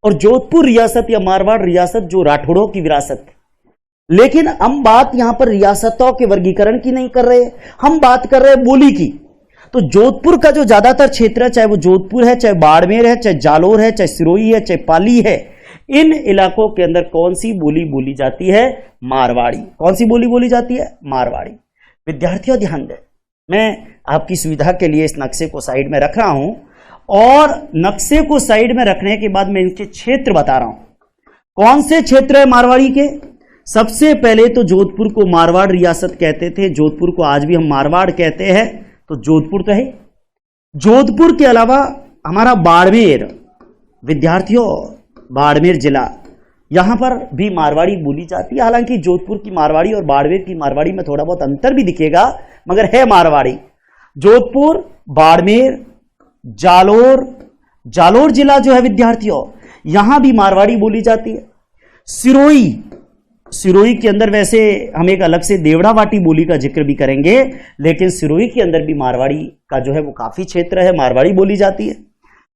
और जोधपुर रियासत या मारवाड़ रियासत जो राठौड़ों की विरासत थी। लेकिन हम बात यहां पर रियासतों के वर्गीकरण की नहीं कर रहे, हम बात कर रहे हैं बोली की। तो जोधपुर का जो ज्यादातर क्षेत्र है, चाहे वो जोधपुर है, चाहे बाड़मेर है, चाहे जालोर है, चाहे सिरोही है, चाहे पाली है, इन इलाकों के अंदर कौन सी बोली बोली जाती है? मारवाड़ी। कौन सी बोली बोली जाती है? मारवाड़ी। विद्यार्थियों ध्यान दें, मैं आपकी सुविधा के लिए इस नक्शे को साइड में रख रहा हूं और नक्शे को साइड में रखने के बाद मैं इनके क्षेत्र बता रहा हूं। कौन से क्षेत्र है मारवाड़ी के? सबसे पहले तो जोधपुर को मारवाड़ रियासत कहते थे, जोधपुर को आज भी हम मारवाड़ कहते हैं, तो जोधपुर तो है। जोधपुर के अलावा हमारा बाड़मेर, विद्यार्थियों बाड़मेर जिला, यहां पर भी मारवाड़ी बोली जाती है। हालांकि जोधपुर की मारवाड़ी और बाड़मेर की मारवाड़ी में थोड़ा बहुत अंतर भी दिखेगा, मगर है मारवाड़ी। जोधपुर, बाड़मेर, जालोर, जालोर जिला जो है विद्यार्थियों, यहां भी मारवाड़ी बोली जाती है। सिरोही, सिरोही के अंदर वैसे हम एक अलग से देवड़ावाटी बोली का जिक्र भी करेंगे, लेकिन सिरोही के अंदर भी मारवाड़ी का जो है वो काफी क्षेत्र है, मारवाड़ी बोली जाती है।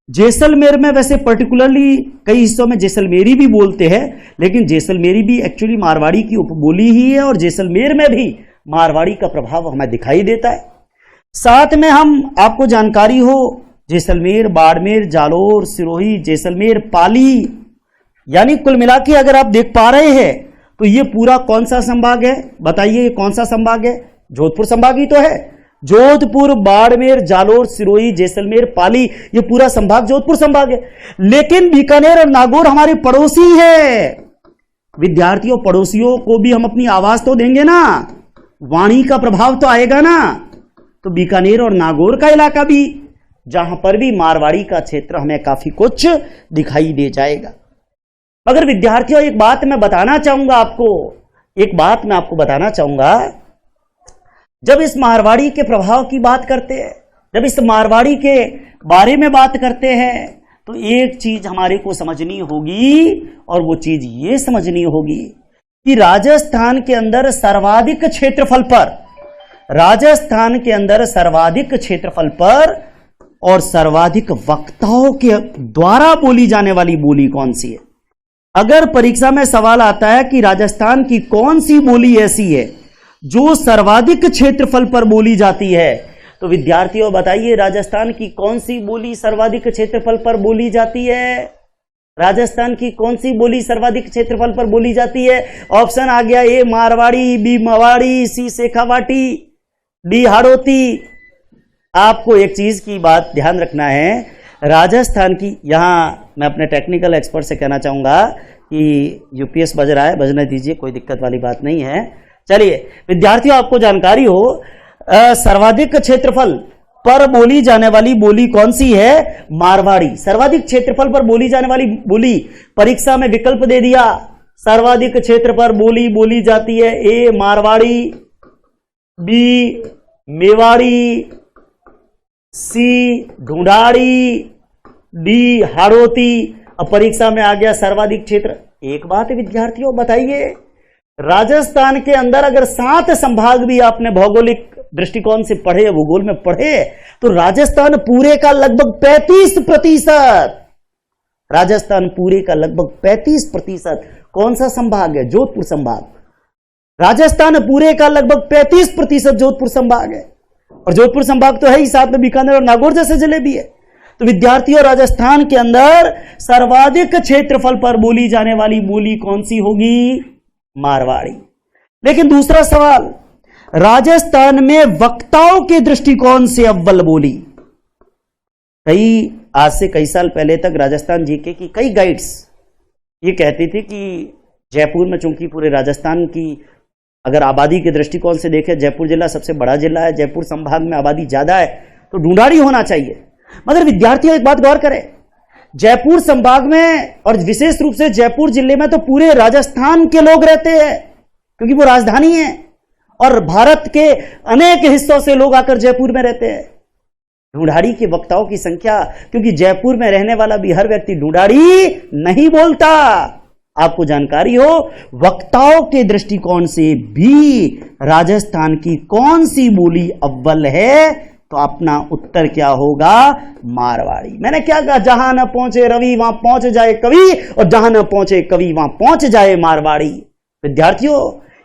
जैसलमेर में वैसे पर्टिकुलरली कई हिस्सों में जैसलमेरी भी बोलते हैं, लेकिन जैसलमेरी भी एक्चुअली मारवाड़ी की उपबोली ही है, और जैसलमेर में भी मारवाड़ी का प्रभाव हमें दिखाई देता है। साथ में हम आपको जानकारी हो, जैसलमेर, बाड़मेर, जालोर, सिरोही, जैसलमेर, पाली, यानी कुल मिला के अगर आप देख पा रहे हैं तो ये पूरा कौन सा संभाग है? बताइए ये कौन सा संभाग है? जोधपुर संभाग ही तो है। जोधपुर, बाड़मेर, जालोर, सिरोही, जैसलमेर, पाली, ये पूरा संभाग जोधपुर संभाग है। लेकिन बीकानेर और नागौर हमारे पड़ोसी है। विद्यार्थियों, पड़ोसियों को भी हम अपनी आवाज तो देंगे ना, वाणी का प्रभाव तो आएगा ना। तो बीकानेर और नागौर का इलाका भी, जहां पर भी मारवाड़ी का क्षेत्र हमें काफी कुछ दिखाई दे जाएगा। मगर विद्यार्थियों एक बात मैं बताना चाहूंगा आपको, एक बात मैं आपको बताना चाहूंगा, जब इस मारवाड़ी के प्रभाव की बात करते हैं, जब इस मारवाड़ी के बारे में बात करते हैं, तो एक चीज हमारे को समझनी होगी, और वो चीज ये समझनी होगी कि राजस्थान के अंदर सर्वाधिक क्षेत्रफल पर, राजस्थान के अंदर सर्वाधिक क्षेत्रफल पर और सर्वाधिक वक्ताओं के द्वारा बोली जाने वाली बोली कौन सी है? अगर परीक्षा में सवाल आता है कि राजस्थान की कौन सी बोली ऐसी है जो सर्वाधिक क्षेत्रफल पर बोली जाती है, तो विद्यार्थियों बताइए राजस्थान की कौन सी बोली सर्वाधिक क्षेत्रफल पर बोली जाती है? राजस्थान की कौन सी बोली सर्वाधिक क्षेत्रफल पर बोली जाती है? ऑप्शन आ गया, ए मारवाड़ी, बी मवाड़ी, सी शेखावाटी, डी हाड़ौती। आपको एक चीज की बात ध्यान रखना है, राजस्थान की, यहां मैं अपने टेक्निकल एक्सपर्ट से कहना चाहूंगा कि यूपीएस बज रहा है, बजने दीजिए, कोई दिक्कत वाली बात नहीं है। चलिए विद्यार्थियों, आपको जानकारी हो सर्वाधिक क्षेत्रफल पर बोली जाने वाली बोली कौन सी है? मारवाड़ी। सर्वाधिक क्षेत्रफल पर बोली जाने वाली बोली, परीक्षा में विकल्प दे दिया, सर्वाधिक क्षेत्र पर बोली बोली जाती है, ए मारवाड़ी, बी मेवाड़ी, सी ढूंढाड़ी, डी हाड़ौती। अब परीक्षा में आ गया सर्वाधिक क्षेत्र। एक बात विद्यार्थियों बताइए, राजस्थान के अंदर अगर 7 संभाग भी आपने भौगोलिक दृष्टिकोण से पढ़े, भूगोल में पढ़े, तो राजस्थान पूरे का लगभग 35%, राजस्थान पूरे का लगभग 35% कौन सा संभाग है? जोधपुर संभाग। राजस्थान पूरे का लगभग 35% जोधपुर संभाग है, और जोधपुर संभाग तो है ही, साथ में बीकानेर और नागौर जैसे जिले भी है। तो विद्यार्थियों, राजस्थान के अंदर सर्वाधिक क्षेत्रफल पर बोली जाने वाली बोली कौन सी होगी? मारवाड़ी। लेकिन दूसरा सवाल, राजस्थान में वक्ताओं के दृष्टिकोण से अव्वल बोली। आज से कई साल पहले तक राजस्थान जीके की कई गाइड्स ये कहती थी कि जयपुर में, चूंकि पूरे राजस्थान की अगर आबादी के दृष्टिकोण से देखें, जयपुर जिला सबसे बड़ा जिला है, जयपुर संभाग में आबादी ज्यादा है, तो ढूंढाड़ी होना चाहिए। मगर विद्यार्थियों, एक बात गौर करें, जयपुर संभाग में और विशेष रूप से जयपुर जिले में तो पूरे राजस्थान के लोग रहते हैं, क्योंकि वो राजधानी है, और भारत के अनेक हिस्सों से लोग आकर जयपुर में रहते हैं। ढूंढाड़ी के वक्ताओं की संख्या, क्योंकि जयपुर में रहने वाला भी हर व्यक्ति ढूंढाड़ी नहीं बोलता। आपको जानकारी हो, वक्ताओं के दृष्टिकोण से भी राजस्थान की कौन सी बोली अव्वल है? तो अपना उत्तर क्या होगा? मारवाड़ी। मैंने क्या कहा? जहां न पहुंचे रवि वहां पहुंच जाए कवि, और जहां न पहुंचे कवि वहां पहुंच जाए मारवाड़ी। विद्यार्थियों,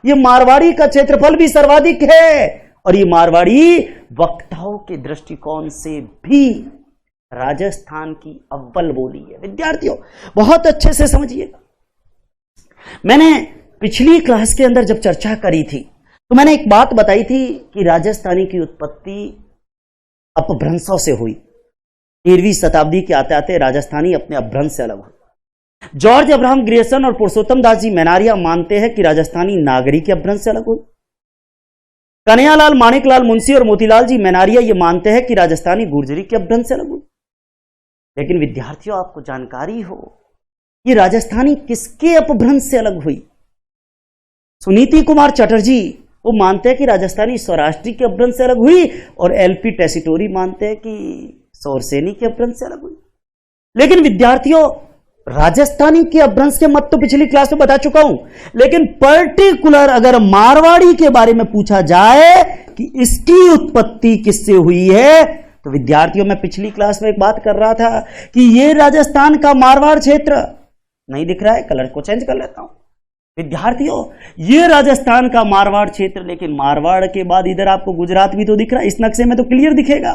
ये मारवाड़ी का क्षेत्रफल भी सर्वाधिक है, और ये मारवाड़ी वक्ताओं के दृष्टिकोण से भी राजस्थान की अव्वल बोली है। विद्यार्थियों, बहुत अच्छे से समझिए। मैंने पिछली क्लास के अंदर जब चर्चा करी थी, तो मैंने एक बात बताई थी कि राजस्थानी की उत्पत्ति अपभ्रंशों से हुई। 13वीं शताब्दी के आते आते राजस्थानी अपने अपभ्रंश से अलग हुए। जॉर्ज अब्राहम ग्रियर्सन और पुरुषोत्तम दास जी मैनारिया मानते हैं कि राजस्थानी नागरी के अपभ्रंश से अलग हुई। कन्हैयालाल, माणिकलाल मुंशी और मोतीलाल जी मैनारिया ये मानते हैं कि राजस्थानी गुर्जरी के अपभ्रंश से अलग हुई। लेकिन विद्यार्थियों, आपको जानकारी हो, ये राजस्थानी किसके अपभ्रंश से अलग हुई? सुनीति कुमार चटर्जी वो मानते हैं कि राजस्थानी सौराष्ट्री के अपभ्रंश से अलग हुई, और एलपी टेसिटोरी मानते हैं कि सौरसेनी के अपभ्रंश से अलग हुई। लेकिन विद्यार्थियों, राजस्थानी के अपभ्रंश के मत तो पिछली क्लास में बता चुका हूं, लेकिन पर्टिकुलर अगर मारवाड़ी के बारे में पूछा जाए कि इसकी उत्पत्ति किससे हुई है, तो विद्यार्थियों, मैं पिछली क्लास में एक बात कर रहा था कि यह राजस्थान का मारवाड़ क्षेत्र नहीं दिख रहा है, कलर को चेंज कर लेता हूं। विद्यार्थियों, ये राजस्थान का मारवाड़ क्षेत्र, लेकिन मारवाड़ के बाद इधर आपको गुजरात भी तो दिख रहा है। इस नक्शे में तो क्लियर दिखेगा,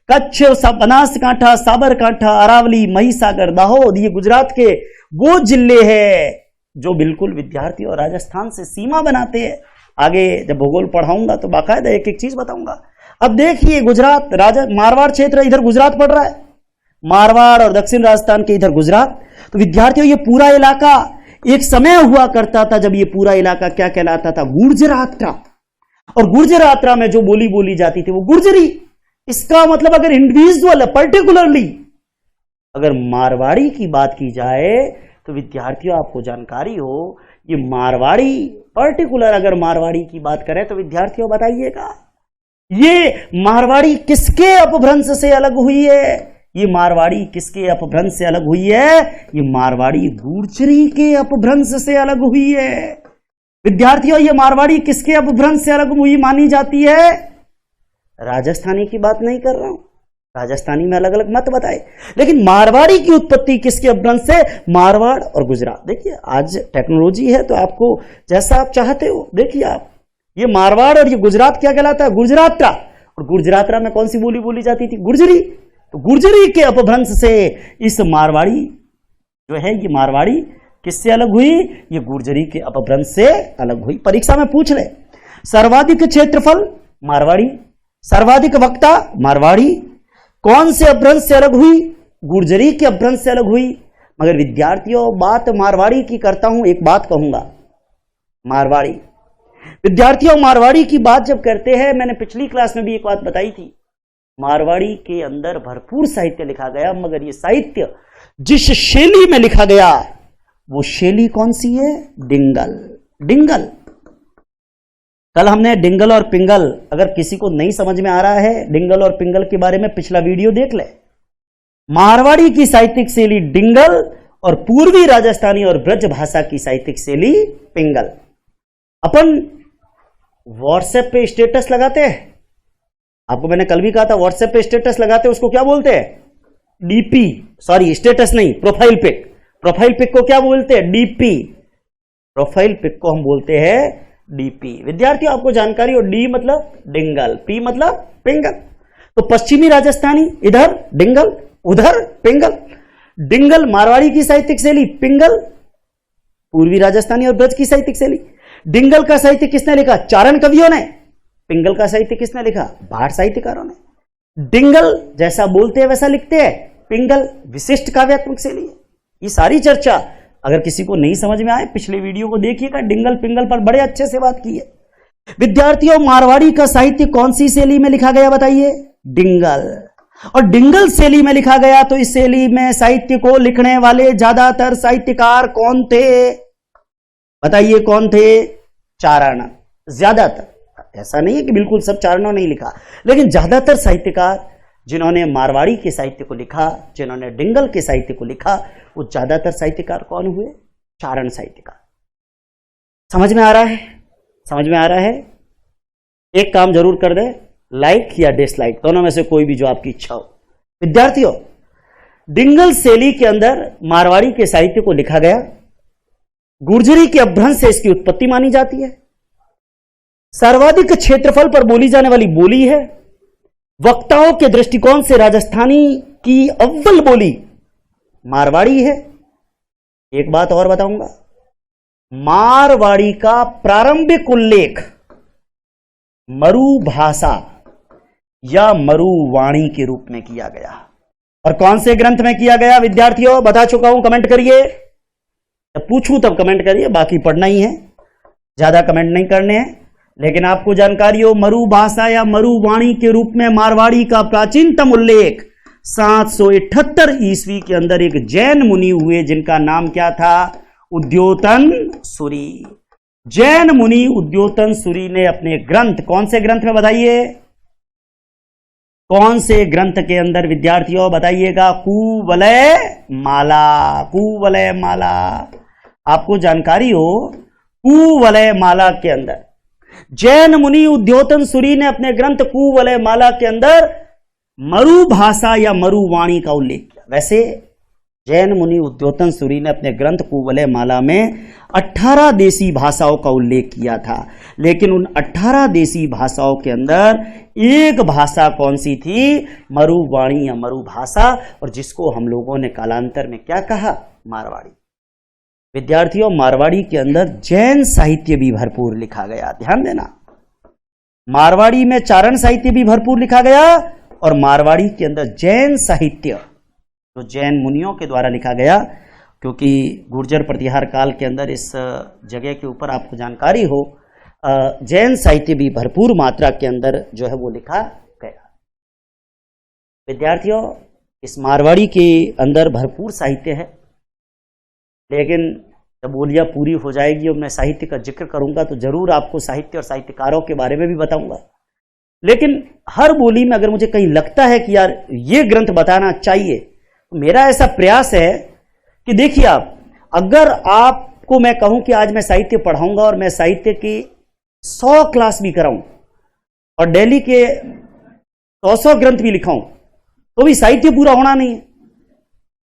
कच्छ, बनासकांठा, साबरकांठा, अरावली, महिसागर, दाहोद, ये गुजरात के वो जिले हैं जो बिल्कुल विद्यार्थियों राजस्थान से सीमा बनाते हैं। आगे जब भूगोल पढ़ाऊंगा तो बाकायदा एक एक चीज बताऊंगा। अब देखिए, गुजरात, मारवाड़ क्षेत्र इधर गुजरात पड़ रहा है, मारवाड़ और दक्षिण राजस्थान के इधर गुजरात। तो विद्यार्थियों, ये पूरा इलाका एक समय हुआ करता था जब ये पूरा इलाका क्या कहलाता था? गुर्जरात्रा। और गुर्जरात्रा में जो बोली बोली जाती थी वो गुर्जरी। इसका मतलब अगर इंडिविजुअल, पर्टिकुलरली अगर मारवाड़ी की बात की जाए, तो विद्यार्थियों आपको जानकारी हो, ये मारवाड़ी, पर्टिकुलर अगर मारवाड़ी की बात करें तो विद्यार्थियों बताइएगा, ये मारवाड़ी किसके अपभ्रंश से अलग हुई है? ये मारवाड़ी किसके अपभ्रंश से अलग हुई है? ये मारवाड़ी गुर्जरी के अपभ्रंश से अलग हुई है। विद्यार्थियों, ये मारवाड़ी किसके अपभ्रंश से अलग हुई मानी जाती है? राजस्थानी की बात नहीं कर रहा हूं, राजस्थानी में अलग अलग मत बताए, लेकिन मारवाड़ी की उत्पत्ति किसके अपभ्रंश से? मारवाड़ और गुजरात। देखिए, आज टेक्नोलॉजी है तो आपको जैसा आप चाहते हो, देखिए आप, ये मारवाड़ और ये गुजरात क्या कहलाता है? गुर्जरात्रा। और गुर्जरात्रा में कौन सी बोली बोली जाती थी? गुर्जरी। तो गुर्जरी के अपभ्रंश से इस मारवाड़ी जो है, ये मारवाड़ी किससे अलग हुई? ये गुर्जरी के अपभ्रंश से अलग हुई। परीक्षा में पूछ ले, सर्वाधिक क्षेत्रफल मारवाड़ी, सर्वाधिक वक्ता मारवाड़ी, कौन से अपभ्रंश से अलग हुई? गुर्जरी के अपभ्रंश से अलग हुई। मगर विद्यार्थियों, बात मारवाड़ी की करता हूं, एक बात कहूंगा, मारवाड़ी, विद्यार्थियों मारवाड़ी की बात जब करते हैं, मैंने पिछली क्लास में भी एक बात बताई थी, मारवाड़ी के अंदर भरपूर साहित्य लिखा गया, मगर ये साहित्य जिस शैली में लिखा गया वो शैली कौन सी है? डिंगल। डिंगल कल हमने डिंगल और पिंगल, अगर किसी को नहीं समझ में आ रहा है डिंगल और पिंगल के बारे में, पिछला वीडियो देख ले। मारवाड़ी की साहित्यिक शैली डिंगल और पूर्वी राजस्थानी और ब्रज भाषा की साहित्यिक शैली पिंगल। अपन व्हाट्सएप पे स्टेटस लगाते हैं, आपको मैंने कल भी कहा था, व्हाट्सएप पे स्टेटस लगाते हैं उसको क्या बोलते हैं? डीपी, सॉरी स्टेटस नहीं, प्रोफाइल पिक। प्रोफाइल पिक को क्या बोलते हैं? डीपी। प्रोफाइल पिक को हम बोलते हैं डीपी। विद्यार्थियों आपको जानकारी हो, डी मतलब डिंगल, पी मतलब पिंगल। तो पश्चिमी राजस्थानी इधर डिंगल, उधर पिंगल। डिंगल मारवाड़ी की साहित्यिक शैली, पिंगल पूर्वी राजस्थानी और ब्रज की साहित्यिक शैली। डिंगल का साहित्य किसने लिखा? चारण कवियों ने। पिंगल का साहित्य किसने लिखा? भाट साहित्यकारों ने। डिंगल जैसा बोलते हैं वैसा लिखते हैं, पिंगल विशिष्ट काव्यात्मक शैली है। ये सारी चर्चा अगर किसी को नहीं समझ में आए पिछले वीडियो को देखिएगा, डिंगल पिंगल पर बड़े अच्छे से बात की है। विद्यार्थियों मारवाड़ी का साहित्य कौन सी शैली में लिखा गया बताइए? डिंगल। और डिंगल शैली में लिखा गया तो इस शैली में साहित्य को लिखने वाले ज्यादातर साहित्यकार कौन थे बताइए? कौन थे? चारण। ज्यादातर, ऐसा नहीं है कि बिल्कुल सब चारणों ने लिखा, लेकिन ज्यादातर साहित्यकार जिन्होंने मारवाड़ी के साहित्य को लिखा, जिन्होंने डिंगल के साहित्य को लिखा, वो ज्यादातर साहित्यकार कौन हुए? चारण साहित्यकार। समझ में आ रहा है? समझ में आ रहा है? एक काम जरूर कर दे, लाइक या डिसलाइक, दोनों में से कोई भी जो आपकी इच्छा हो। विद्यार्थियों डिंगल शैली के अंदर मारवाड़ी के साहित्य को लिखा गया, गुर्जरी के अपभ्रंश से इसकी उत्पत्ति मानी जाती है, सर्वाधिक क्षेत्रफल पर बोली जाने वाली बोली है, वक्ताओं के दृष्टिकोण से राजस्थानी की अव्वल बोली मारवाड़ी है। एक बात और बताऊंगा, मारवाड़ी का प्रारंभिक उल्लेख मरु भाषा या मरुवाणी के रूप में किया गया। और कौन से ग्रंथ में किया गया विद्यार्थियों? बता चुका हूं, कमेंट करिए। जब पूछूं तब कमेंट करिए, बाकी पढ़ना ही है, ज्यादा कमेंट नहीं करने हैं। लेकिन आपको जानकारी हो मरु भाषा या मरुवाणी के रूप में मारवाड़ी का प्राचीनतम उल्लेख 778 ईस्वी के अंदर एक जैन मुनि हुए जिनका नाम क्या था? उद्योतन सूरी। जैन मुनि उद्योतन सूरी ने अपने ग्रंथ, कौन से ग्रंथ में बताइए? कौन से ग्रंथ के अंदर विद्यार्थियों बताइएगा? कुवलय माला। कुवलय माला, आपको जानकारी हो कुवलय माला के अंदर जैन मुनि उद्योतन सूरी ने अपने ग्रंथ कुवलय माला के अंदर मरु भाषा या मरुवाणी का उल्लेख किया। वैसे जैन मुनि उद्योतन सूरी ने अपने ग्रंथ कुवलय माला में 18 देसी भाषाओं का उल्लेख किया था, लेकिन उन 18 देसी भाषाओं के अंदर एक भाषा कौन सी थी? मरुवाणी या मरु भाषा, और जिसको हम लोगों ने कालांतर में क्या कहा? मारवाड़ी। विद्यार्थियों मारवाड़ी के अंदर जैन साहित्य भी भरपूर लिखा गया, ध्यान देना। मारवाड़ी में चारण साहित्य भी भरपूर लिखा गया और मारवाड़ी के अंदर जैन साहित्य जो जैन मुनियों के द्वारा लिखा गया, क्योंकि गुर्जर प्रतिहार काल के अंदर इस जगह के ऊपर आपको जानकारी हो, जैन साहित्य भी भरपूर मात्रा के अंदर जो है वो लिखा गया। विद्यार्थियों इस मारवाड़ी के अंदर भरपूर साहित्य है, लेकिन जब बोलियां पूरी हो जाएगी और मैं साहित्य का जिक्र करूंगा तो जरूर आपको साहित्य और साहित्यकारों के बारे में भी बताऊंगा। लेकिन हर बोली में अगर मुझे कहीं लगता है कि यार ये ग्रंथ बताना चाहिए, तो मेरा ऐसा प्रयास है कि देखिए आप, अगर आपको मैं कहूं कि आज मैं साहित्य पढ़ाऊंगा और मैं साहित्य की 100 क्लास भी कराऊं और डेली के 100 ग्रंथ भी लिखाऊं, तो भी साहित्य पूरा होना नहीं है।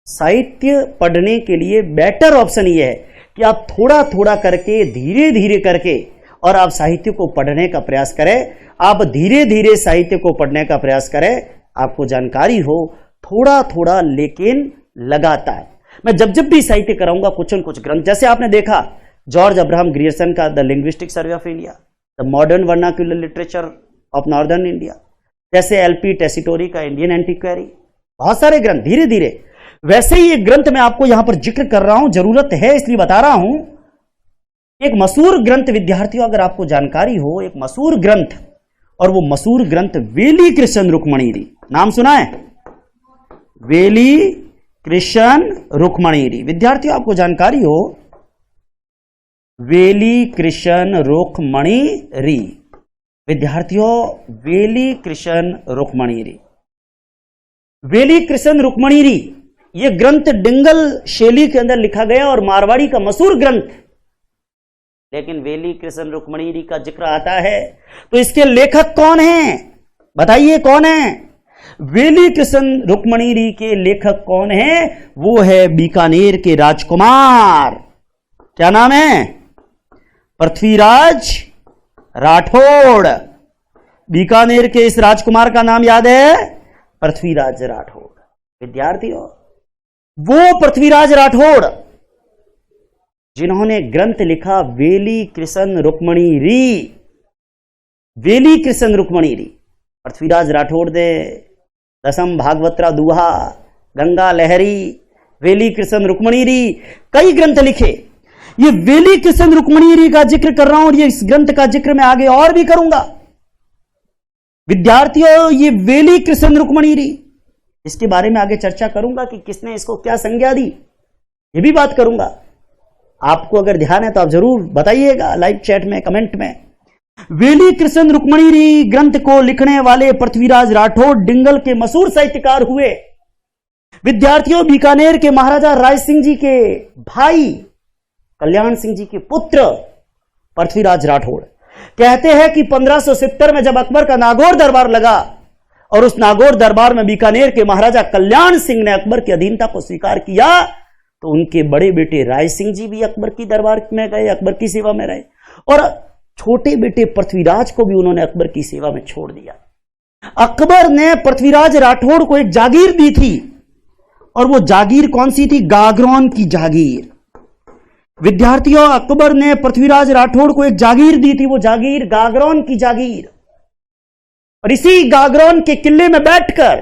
साहित्य पढ़ने के लिए बेटर ऑप्शन ये है कि आप थोड़ा थोड़ा करके, धीरे धीरे करके, और आप साहित्य को पढ़ने का प्रयास करें। आप धीरे धीरे साहित्य को पढ़ने का प्रयास करें, आपको जानकारी हो, थोड़ा थोड़ा लेकिन लगातार। मैं जब जब भी साहित्य कराऊंगा कुछ न कुछ ग्रंथ, जैसे आपने देखा जॉर्ज अब्राहम ग्रियर्सन का the linguistic survey of India, the modern vernacular literature of northern India, जैसे एलपी टेसिटोरी का इंडियन एंटीक्वेरी, बहुत सारे ग्रंथ धीरे धीरे। वैसे ही एक ग्रंथ मैं आपको यहां पर जिक्र कर रहा हूं, जरूरत है इसलिए बता रहा हूं। एक मशहूर ग्रंथ विद्यार्थियों, अगर आपको जानकारी हो, एक मशहूर ग्रंथ, और वो मशहूर ग्रंथ वेली कृष्ण रुक्मणीरी, नाम सुना है? वेली कृष्ण रुक्मणीरी। विद्यार्थियों आपको जानकारी हो, वेली कृष्ण रुक्मणी री। विद्यार्थियों, वेली कृष्ण रुक्मणी री, वेली कृष्ण रुक्मणी री, यह ग्रंथ डिंगल शैली के अंदर लिखा गया और मारवाड़ी का मशहूर ग्रंथ। लेकिन वेली कृष्ण रुक्मणी री का जिक्र आता है तो इसके लेखक कौन हैं? बताइए कौन है? वेली कृष्ण रुक्मणी री के लेखक कौन है? वो है बीकानेर के राजकुमार। क्या नाम है? पृथ्वीराज राठौड़। बीकानेर के इस राजकुमार का नाम याद है? पृथ्वीराज राठौड़। विद्यार्थियों, वो पृथ्वीराज राठौड़ जिन्होंने ग्रंथ लिखा वेली कृष्ण रुक्मणी री, वेली कृष्ण रुक्मणी री। पृथ्वीराज राठौड़ ने दसम भागवतरा दुहा, गंगा लहरी, वेली कृष्ण रुक्मणी री कई ग्रंथ लिखे। ये वेली कृष्ण रुक्मणी री का जिक्र कर रहा हूं और ये इस ग्रंथ का जिक्र मैं आगे और भी करूंगा। विद्यार्थियों, ये वेली कृष्ण रुक्मणी री, इसके बारे में आगे चर्चा करूंगा कि किसने इसको क्या संज्ञा दी, ये भी बात करूंगा। आपको अगर ध्यान है तो आप जरूर बताइएगा लाइव चैट में, कमेंट में। वेली कृष्ण रुक्मणी री ग्रंथ को लिखने वाले पृथ्वीराज राठौड़ डिंगल के मशहूर साहित्यकार हुए। विद्यार्थियों, बीकानेर के महाराजा राय सिंह जी के भाई कल्याण सिंह जी के पुत्र पृथ्वीराज राठौड़ कहते हैं कि 1570 में जब अकबर का नागौर दरबार लगा और उस नागौर दरबार में बीकानेर के महाराजा कल्याण सिंह ने अकबर की अधीनता को स्वीकार किया तो उनके बड़े बेटे राय सिंह जी भी अकबर की दरबार में गए, अकबर की सेवा में रहे और छोटे बेटे पृथ्वीराज को भी उन्होंने अकबर की सेवा में छोड़ दिया। अकबर ने पृथ्वीराज राठौड़ को एक जागीर दी थी और वो जागीर कौन सी थी? गागरौन की जागीर। विद्यार्थियों, अकबर ने पृथ्वीराज राठौड़ को एक जागीर दी थी, वो जागीर गागरौन की जागीर। और इसी गागरौन के किले में बैठकर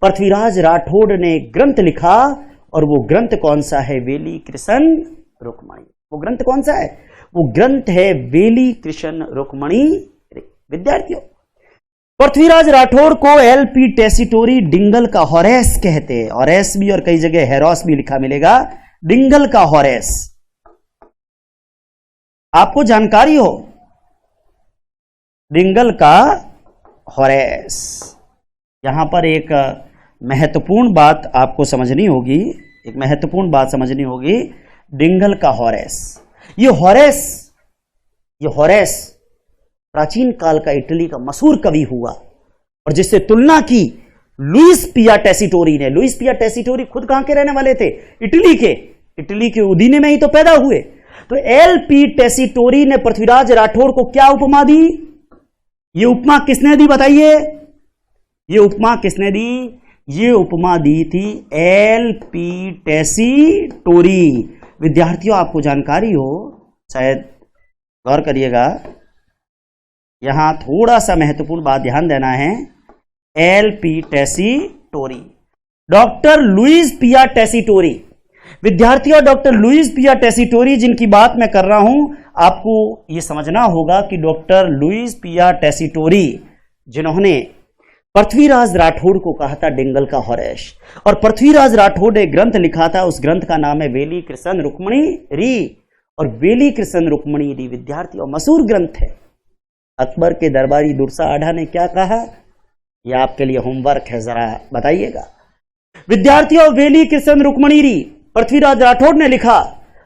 पृथ्वीराज राठौड़ ने एक ग्रंथ लिखा और वो ग्रंथ कौन सा है? वेली कृष्ण रुक्मणी। वो ग्रंथ कौन सा है? वो ग्रंथ है वेली कृष्ण रुक्मणी। विद्यार्थियों, पृथ्वीराज राठौड़ को एलपी टेसीटोरी डिंगल का हॉरेस कहते हैं। हॉरेस भी और कई जगह हेरोस भी लिखा मिलेगा। डिंगल का हॉरेस, आपको जानकारी हो डिंगल का हॉरेस। यहां पर एक महत्वपूर्ण बात आपको समझनी होगी, एक महत्वपूर्ण बात समझनी होगी। डिंगल का हॉरेस, ये हॉरेस प्राचीन काल का इटली का मशहूर कवि हुआ और जिससे तुलना की लुइस पिया टेसीटोरी ने। लुइस पिया टेसीटोरी खुद कहां के रहने वाले थे? इटली के उदीने में ही तो पैदा हुए। तो एलपी टेसीटोरी ने पृथ्वीराज राठौड़ को क्या उपमा दी? ये उपमा किसने दी बताइए? ये उपमा किसने दी? ये उपमा दी थी एलपी टेसीटोरी। विद्यार्थियों, आपको जानकारी हो, शायद गौर करिएगा, यहां थोड़ा सा महत्वपूर्ण बात ध्यान देना है। एलपी टेसीटोरी, डॉक्टर लुइस पिया टेसीटोरी। विद्यार्थियों, डॉक्टर लुइस पिया टेसीटोरी जिनकी बात मैं कर रहा हूं, आपको यह समझना होगा कि डॉक्टर लुइस पिया टेसीटोरी जिन्होंने पृथ्वीराज राठौड़ को कहा था डिंगल का हॉरेस, और पृथ्वीराज राठौड़ ने ग्रंथ लिखा था, उस ग्रंथ का नाम है वेली कृष्ण रुक्मणी री। और वेली कृष्ण रुक्मणी री विद्यार्थियों मशहूर ग्रंथ है। अकबर के दरबारी दुर्सा आढ़ा ने क्या कहा, यह आपके लिए होमवर्क है, जरा बताइएगा। विद्यार्थियों, वेली कृष्ण रुक्मणी री पृथ्वीराज राठौड़ ने लिखा,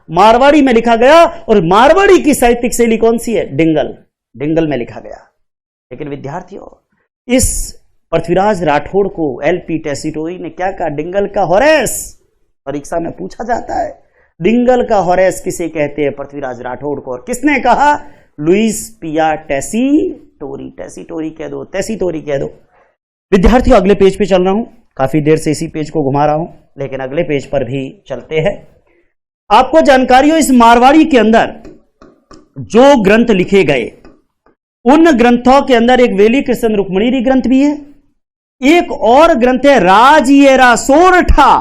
मारवाड़ी में लिखा गया और मारवाड़ी की साहित्यिक शैली कौन सी है? डिंगल में लिखा गया। लेकिन विद्यार्थियों, इस पृथ्वीराज राठौड़ को एलपी टेसीटोरी ने क्या कहा? डिंगल का हॉरेस। परीक्षा में पूछा जाता है डिंगल का हॉरेस किसे कहते हैं? पृथ्वीराज राठौड़ को। और किसने कहा? लुइस पिया टेसीटोरी। टेसीटोरी कह दो, टेसीटोरी कह दो। विद्यार्थियों, अगले पेज पे चल रहा हूं, काफी देर से इसी पेज को घुमा रहा हूं, लेकिन अगले पेज पर भी चलते हैं। आपको जानकारी हो, इस मारवाड़ी के अंदर जो ग्रंथ लिखे गए उन ग्रंथों के अंदर एक वेली कृष्ण रुक्मणी री ग्रंथ भी है, एक और ग्रंथ है राजयेरा सोरठा।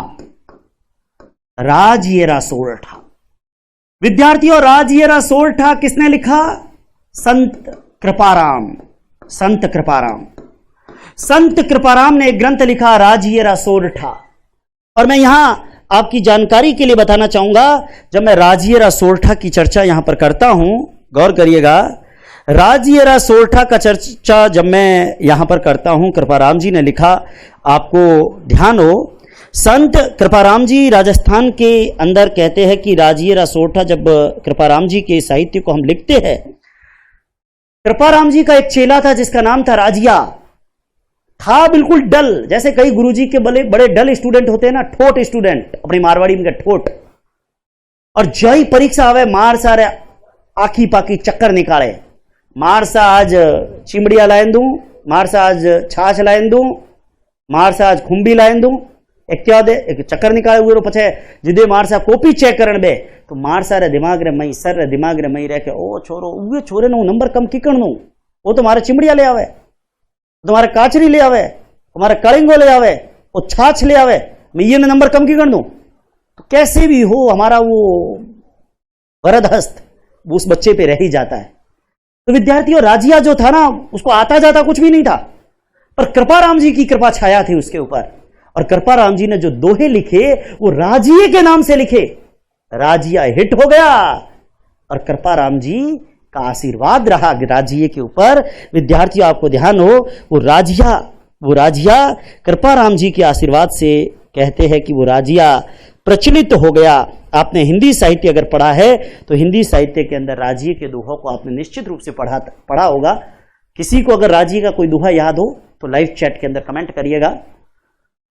राजयेरा सोरठा। विद्यार्थियों, राजयेरा सोरठा किसने लिखा? संत कृपाराम। संत कृपाराम। संत कृपाराम ने एक ग्रंथ लिखा राजयेरा सोरठा। और मैं यहां आपकी जानकारी के लिए बताना चाहूंगा, जब मैं राजियरा सोरठा की चर्चा यहां पर करता हूं, गौर करिएगा, राजियरा सोरठा का चर्चा जब मैं यहां पर करता हूं, कृपाराम जी ने लिखा, आपको ध्यान हो, संत कृपाराम जी राजस्थान के अंदर कहते हैं कि राजियरा सोरठा, जब कृपाराम जी के साहित्य को हम लिखते हैं, कृपाराम जी का एक चेला था जिसका नाम था राजिया, था बिल्कुल डल, जैसे कई गुरुजी के बड़े बड़े डल स्टूडेंट होते हैं ना, ठोट स्टूडेंट, अपनी मारवाड़ी में ठोट, और जय परीक्षा आवे मार सारे आखी पाकी चक्कर निकाले, मार सा आज चिमड़िया लाइन दूं, मार सा आज छाछ लाइन दूं, मार सा आज खुंबी लाइन दूं, एक क्या दे एक चक्कर निकाले हुए पछे जिदे मार सा कॉपी चेक करण बे तो मार सारे दिमाग रे मई सर रे दिमाग रे मई रह के ओ छोरो उगे छोरे नो नंबर कम की करण दूं, वो तो मारे चिमड़िया ले आवे, तुम्हारे काचरी ले आवे, तुम्हारे कलिंगो ले आवे, वो छाछ ले आवे, मैं ये नंबर कम की कर दूं, तो कैसे भी हो हमारा वो वरदहस्त उस बच्चे पे रह ही जाता है। तो विद्यार्थियों, राजिया जो था ना, उसको आता जाता कुछ भी नहीं था, पर कृपाराम जी की कृपा छाया थी उसके ऊपर, और कृपाराम जी ने जो दोहे लिखे वो राजिए के नाम से लिखे, राजिया हिट हो गया, और कृपाराम जी का आशीर्वाद रहा राजिए के ऊपर। विद्यार्थियों, आपको ध्यान हो, वो राजिया कृपाराम जी के आशीर्वाद से कहते हैं कि वो राजिया प्रचलित हो गया। आपने हिंदी साहित्य अगर पढ़ा है तो हिंदी साहित्य के अंदर राजिए के दोहों को आपने निश्चित रूप से पढ़ा होगा। किसी को अगर राजिए का कोई दोहा याद हो तो लाइव चैट के अंदर कमेंट करिएगा।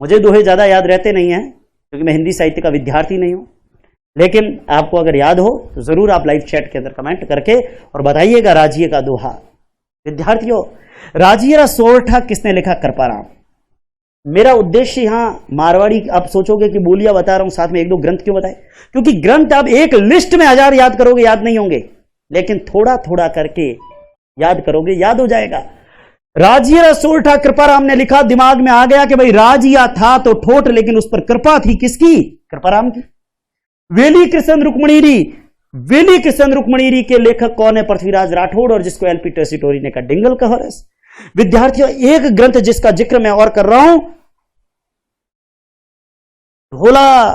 मुझे दोहे ज्यादा याद रहते नहीं हैं क्योंकि मैं हिंदी साहित्य का विद्यार्थी नहीं हूं, लेकिन आपको अगर याद हो तो जरूर आप लाइव चैट के अंदर कमेंट करके और बताइएगा राजिए का दोहा। विद्यार्थियों, राजियरा सोरठा किसने लिखा? कृपाराम। मेरा उद्देश्य यहां मारवाड़ी, आप सोचोगे कि बोलियां बता रहा हूं, साथ में एक दो ग्रंथ क्यों बताए? क्योंकि ग्रंथ आप एक लिस्ट में 1000 याद करोगे याद नहीं होंगे, लेकिन थोड़ा थोड़ा करके याद करोगे याद हो जाएगा। राजियरा सोरठा कृपाराम ने लिखा, दिमाग में आ गया कि भाई राजिया था तो ठोट, लेकिन उस पर कृपा थी किसकी? कृपाराम की। वेली कृष्ण रुक्मणीरी के लेखक कौन है? पृथ्वीराज राठौड़, और जिसको एलपी टेसिटोरी ने कहा डिंगल का हॉरेस। विद्यार्थियों, एक ग्रंथ जिसका जिक्र मैं और कर रहा हूं, ढोला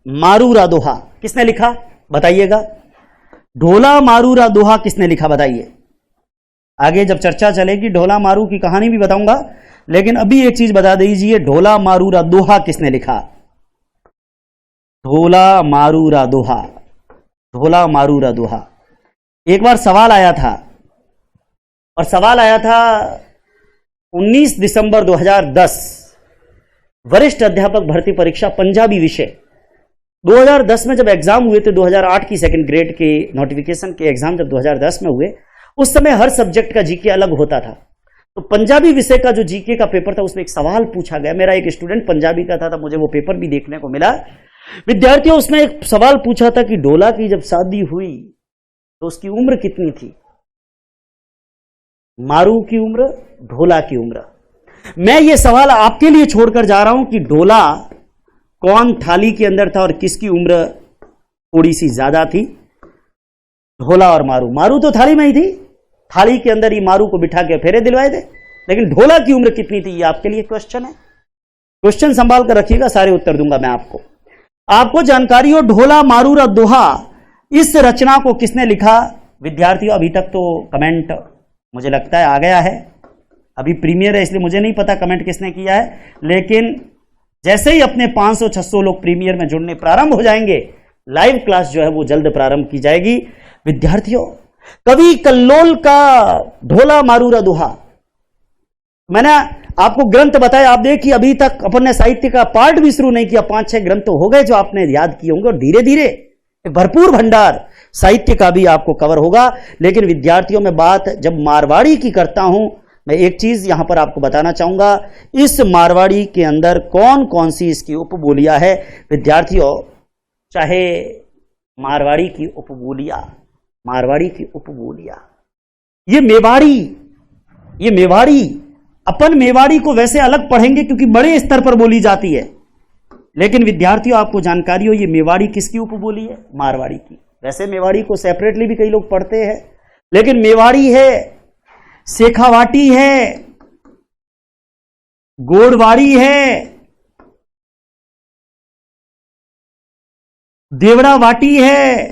मारूरा दोहा किसने लिखा बताइएगा? ढोला मारूरा दोहा किसने लिखा बताइए? आगे जब चर्चा चलेगी ढोला मारू की कहानी भी बताऊंगा, लेकिन अभी एक चीज बता दीजिए, ढोला मारूरा दोहा किसने लिखा? ढोला मारूरा दोहा, ढोला मारूरा दोहा। एक बार सवाल आया था, और सवाल आया था 19 दिसंबर 2010, वरिष्ठ अध्यापक भर्ती परीक्षा पंजाबी विषय। 2010 में जब एग्जाम हुए थे, 2008 की सेकंड ग्रेड के नोटिफिकेशन के एग्जाम जब 2010 में हुए, उस समय हर सब्जेक्ट का जीके अलग होता था। तो पंजाबी विषय का जो जीके का पेपर था उसमें एक सवाल पूछा गया। मेरा एक स्टूडेंट पंजाबी का था, मुझे वो पेपर भी देखने को मिला। विद्यार्थियों, उसने एक सवाल पूछा था कि ढोला की जब शादी हुई तो उसकी उम्र कितनी थी? मारू की उम्र, ढोला की उम्र। मैं ये सवाल आपके लिए छोड़कर जा रहा हूं कि ढोला कौन थाली के अंदर था और किसकी उम्र थोड़ी सी ज्यादा थी? ढोला और मारू। मारू तो थाली में ही थी, थाली के अंदर ही मारू को बिठा के फेरे दिलवाए थे, लेकिन ढोला की उम्र कितनी थी? ये आपके लिए क्वेश्चन है। क्वेश्चन संभाल कर रखिएगा, सारे उत्तर दूंगा मैं आपको जानकारी हो। ढोला मारूरा दोहा, इस रचना को किसने लिखा? विद्यार्थियों, अभी तक तो कमेंट मुझे लगता है आ गया है, अभी प्रीमियर है इसलिए मुझे नहीं पता कमेंट किसने किया है, लेकिन जैसे ही अपने 500-600 लोग प्रीमियर में जुड़ने प्रारंभ हो जाएंगे, लाइव क्लास जो है वो जल्द प्रारंभ की जाएगी। विद्यार्थियों, कवि कल्लोल का ढोला मारूरा दोहा, मैंने आपको ग्रंथ बताया, आप देखिए अभी तक अपन ने साहित्य का पार्ट भी शुरू नहीं किया, 5-6 ग्रंथ तो हो गए जो आपने याद किए होंगे, और धीरे धीरे भरपूर भंडार साहित्य का भी आपको कवर होगा। लेकिन विद्यार्थियों, में बात जब मारवाड़ी की करता हूं, मैं एक चीज यहां पर आपको बताना चाहूंगा, इस मारवाड़ी के अंदर कौन कौन सी इसकी उपबोलियां है। विद्यार्थियों, चाहे मारवाड़ी की उपबोलियां, ये मेवाड़ी अपन मेवाड़ी को वैसे अलग पढ़ेंगे क्योंकि बड़े स्तर पर बोली जाती है, लेकिन विद्यार्थियों आपको जानकारी हो ये मेवाड़ी किसकी उपबोली है? मारवाड़ी की। वैसे मेवाड़ी को सेपरेटली भी कई लोग पढ़ते हैं, लेकिन मेवाड़ी है, शेखावाटी है, गोड़वाड़ी है, देवड़ा वाटी है।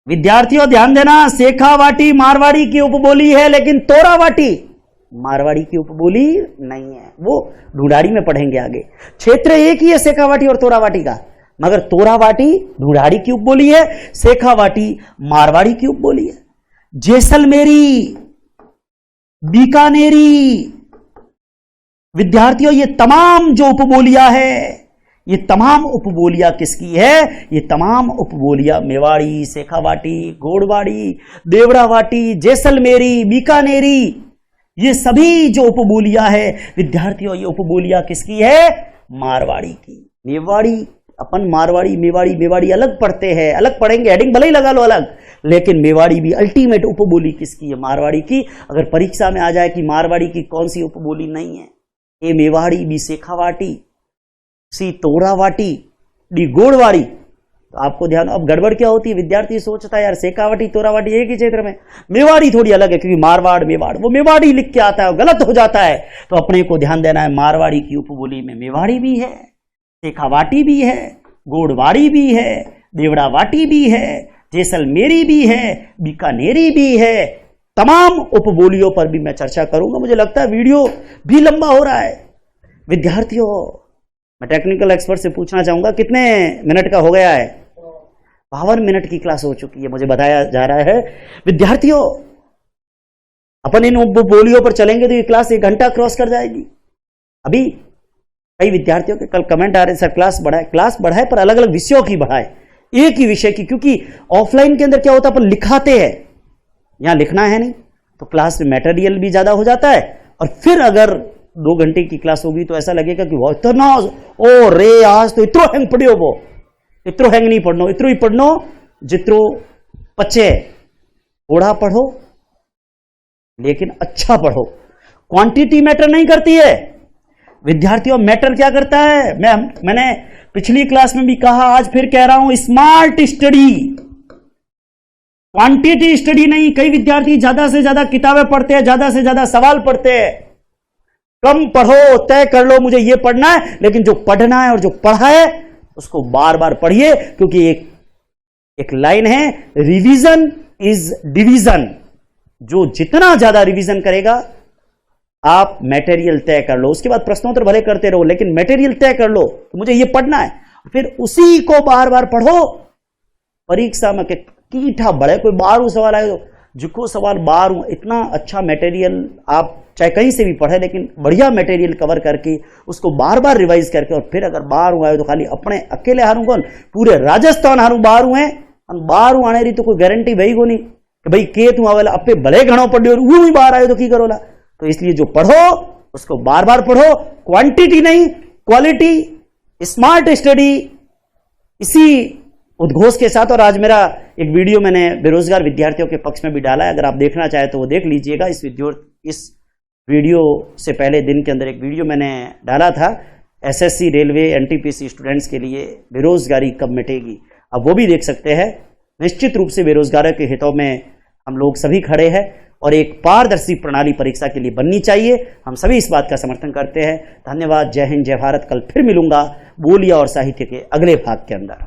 विद्यार्थियों ध्यान देना, शेखावाटी मारवाड़ी की उपबोली है, लेकिन तोरावाटी मारवाड़ी की उपबोली नहीं है। वो ढूंढाड़ी में पढ़ेंगे आगे। क्षेत्र एक ही है शेखावाटी और तोरावाटी का, मगर तोरावाटी ढूंढाड़ी की उपबोली है, शेखावाटी मारवाड़ी की उपबोली है। जैसलमेरी, बीकानेरी, विद्यार्थियों ये तमाम जो उपबोलियां है, ये तमाम उपबोलियां किसकी है? ये तमाम उपबोलियां मेवाड़ी, शेखावाटी, गोड़वाड़ी, देवड़ावाटी, जैसलमेरी, बीकानेरी, ये सभी जो उपबोलियां है विद्यार्थियों, ये उपबोलियां किसकी है? मारवाड़ी की। मेवाड़ी, अपन मारवाड़ी मेवाड़ी अलग पढ़ते हैं, अलग पढ़ेंगे, हेडिंग भले ही लगा लो अलग, लेकिन मेवाड़ी भी अल्टीमेट उपबोली किसकी है? मारवाड़ी की। अगर परीक्षा में आ जाए कि मारवाड़ी की कौन सी उपबोली नहीं है, ए मेवाड़ी, बी शेखावाटी, सी तोरावाटी, डी गोड़वाड़ी, तो आपको ध्यान। अब गड़बड़ क्या होती है? विद्यार्थी सोचता है यार शेखावाटी तोरावाटी एक ही क्षेत्र में, मेवाड़ी थोड़ी अलग है, क्योंकि मारवाड़ मेवाड़ वो मेवाड़ी लिख के आता है, गलत हो जाता है। तो अपने को ध्यान देना है, मारवाड़ी की उपबोली में मेवाड़ी भी है, शेखावाटी भी है, गोड़वाड़ी भी है, देवड़ावाटी भी है, जैसलमेरी भी है, बीकानेरी भी है। तमाम उपबोलियों पर भी मैं चर्चा करूंगा। मुझे लगता है वीडियो भी लंबा हो रहा है। विद्यार्थियों, मैं टेक्निकल एक्सपर्ट से पूछना चाहूंगा कितने मिनट का हो गया है? 52 मिनट की क्लास हो चुकी है, मुझे बताया जा रहा है। विद्यार्थियों, अपन इन उपबोलियों पर चलेंगे तो ये क्लास 1 घंटा क्रॉस कर जाएगी। अभी कई विद्यार्थियों के कल कमेंट आ रहे, सर क्लास बढ़ाए पर अलग अलग विषयों की बढ़ाए, एक ही विषय की, क्योंकि ऑफलाइन के अंदर क्या होता है, अपन लिखाते हैं, यहां लिखना है नहीं, तो क्लास में मटेरियल भी ज्यादा हो जाता है। और फिर अगर 2 घंटे की क्लास होगी तो ऐसा लगेगा कि वो इतना, ओ रे आज तो इतरो हैंग पढ़ियो, वो इतरो हैंग नहीं पढ़नो, इतरो ही पढ़नो जितरो पचे। थोड़ा पढ़ो लेकिन अच्छा पढ़ो। क्वांटिटी मैटर नहीं करती है विद्यार्थियों, मैटर क्या करता है? मैंने पिछली क्लास में भी कहा, आज फिर कह रहा हूं, स्मार्ट स्टडी, क्वांटिटी स्टडी नहीं। कई विद्यार्थी ज्यादा से ज्यादा किताबें पढ़ते हैं, ज्यादा से ज्यादा सवाल पढ़ते हैं। कम पढ़ो, तय कर लो मुझे ये पढ़ना है, लेकिन जो पढ़ना है और जो पढ़ा है उसको बार बार पढ़िए, क्योंकि एक लाइन है, रिवीजन इज डिवीजन। जो जितना ज्यादा रिवीजन करेगा, आप मटेरियल तय कर लो, उसके बाद प्रश्नोत्तर भले करते रहो, लेकिन मटेरियल तय कर लो तो मुझे ये पढ़ना है, फिर उसी को बार बार पढ़ो। परीक्षा में कीठा बढ़े, कोई 12 सवाल आए तो जिको सवाल 12, इतना अच्छा मटेरियल आप चाहे कहीं से भी पढ़े, लेकिन बढ़िया मटेरियल कवर करके उसको बार बार रिवाइज करके, और फिर अगर 12 आए तो खाली अपने अकेले हारूं कौन, पूरे राजस्थान हारूं 12 है, 12 आने रही तो कोई गारंटी भाई को नहीं कि भाई के तू आवेला, अपे भले घणो पढ़ियो और वो ही 12 आए तो की करोला। तो इसलिए जो पढ़ो उसको बार बार पढ़ो, क्वांटिटी नहीं क्वालिटी, स्मार्ट स्टडी, इसी उद्घोष के साथ। और आज मेरा एक वीडियो मैंने बेरोजगार विद्यार्थियों के पक्ष में भी डाला है, अगर आप देखना चाहे तो वो देख लीजिएगा। इस वीडियो से पहले दिन के अंदर एक वीडियो मैंने डाला था, एसएससी रेलवे एनटीपीसी स्टूडेंट्स के लिए बेरोजगारी कब मिटेगी, अब वो भी देख सकते हैं। निश्चित रूप से बेरोजगारों के हितों में हम लोग सभी खड़े हैं और एक पारदर्शी प्रणाली परीक्षा के लिए बननी चाहिए, हम सभी इस बात का समर्थन करते हैं। धन्यवाद, जय हिंद, जय भारत। कल फिर मिलूंगा बोलिया और साहित्य के अगले भाग के अंदर।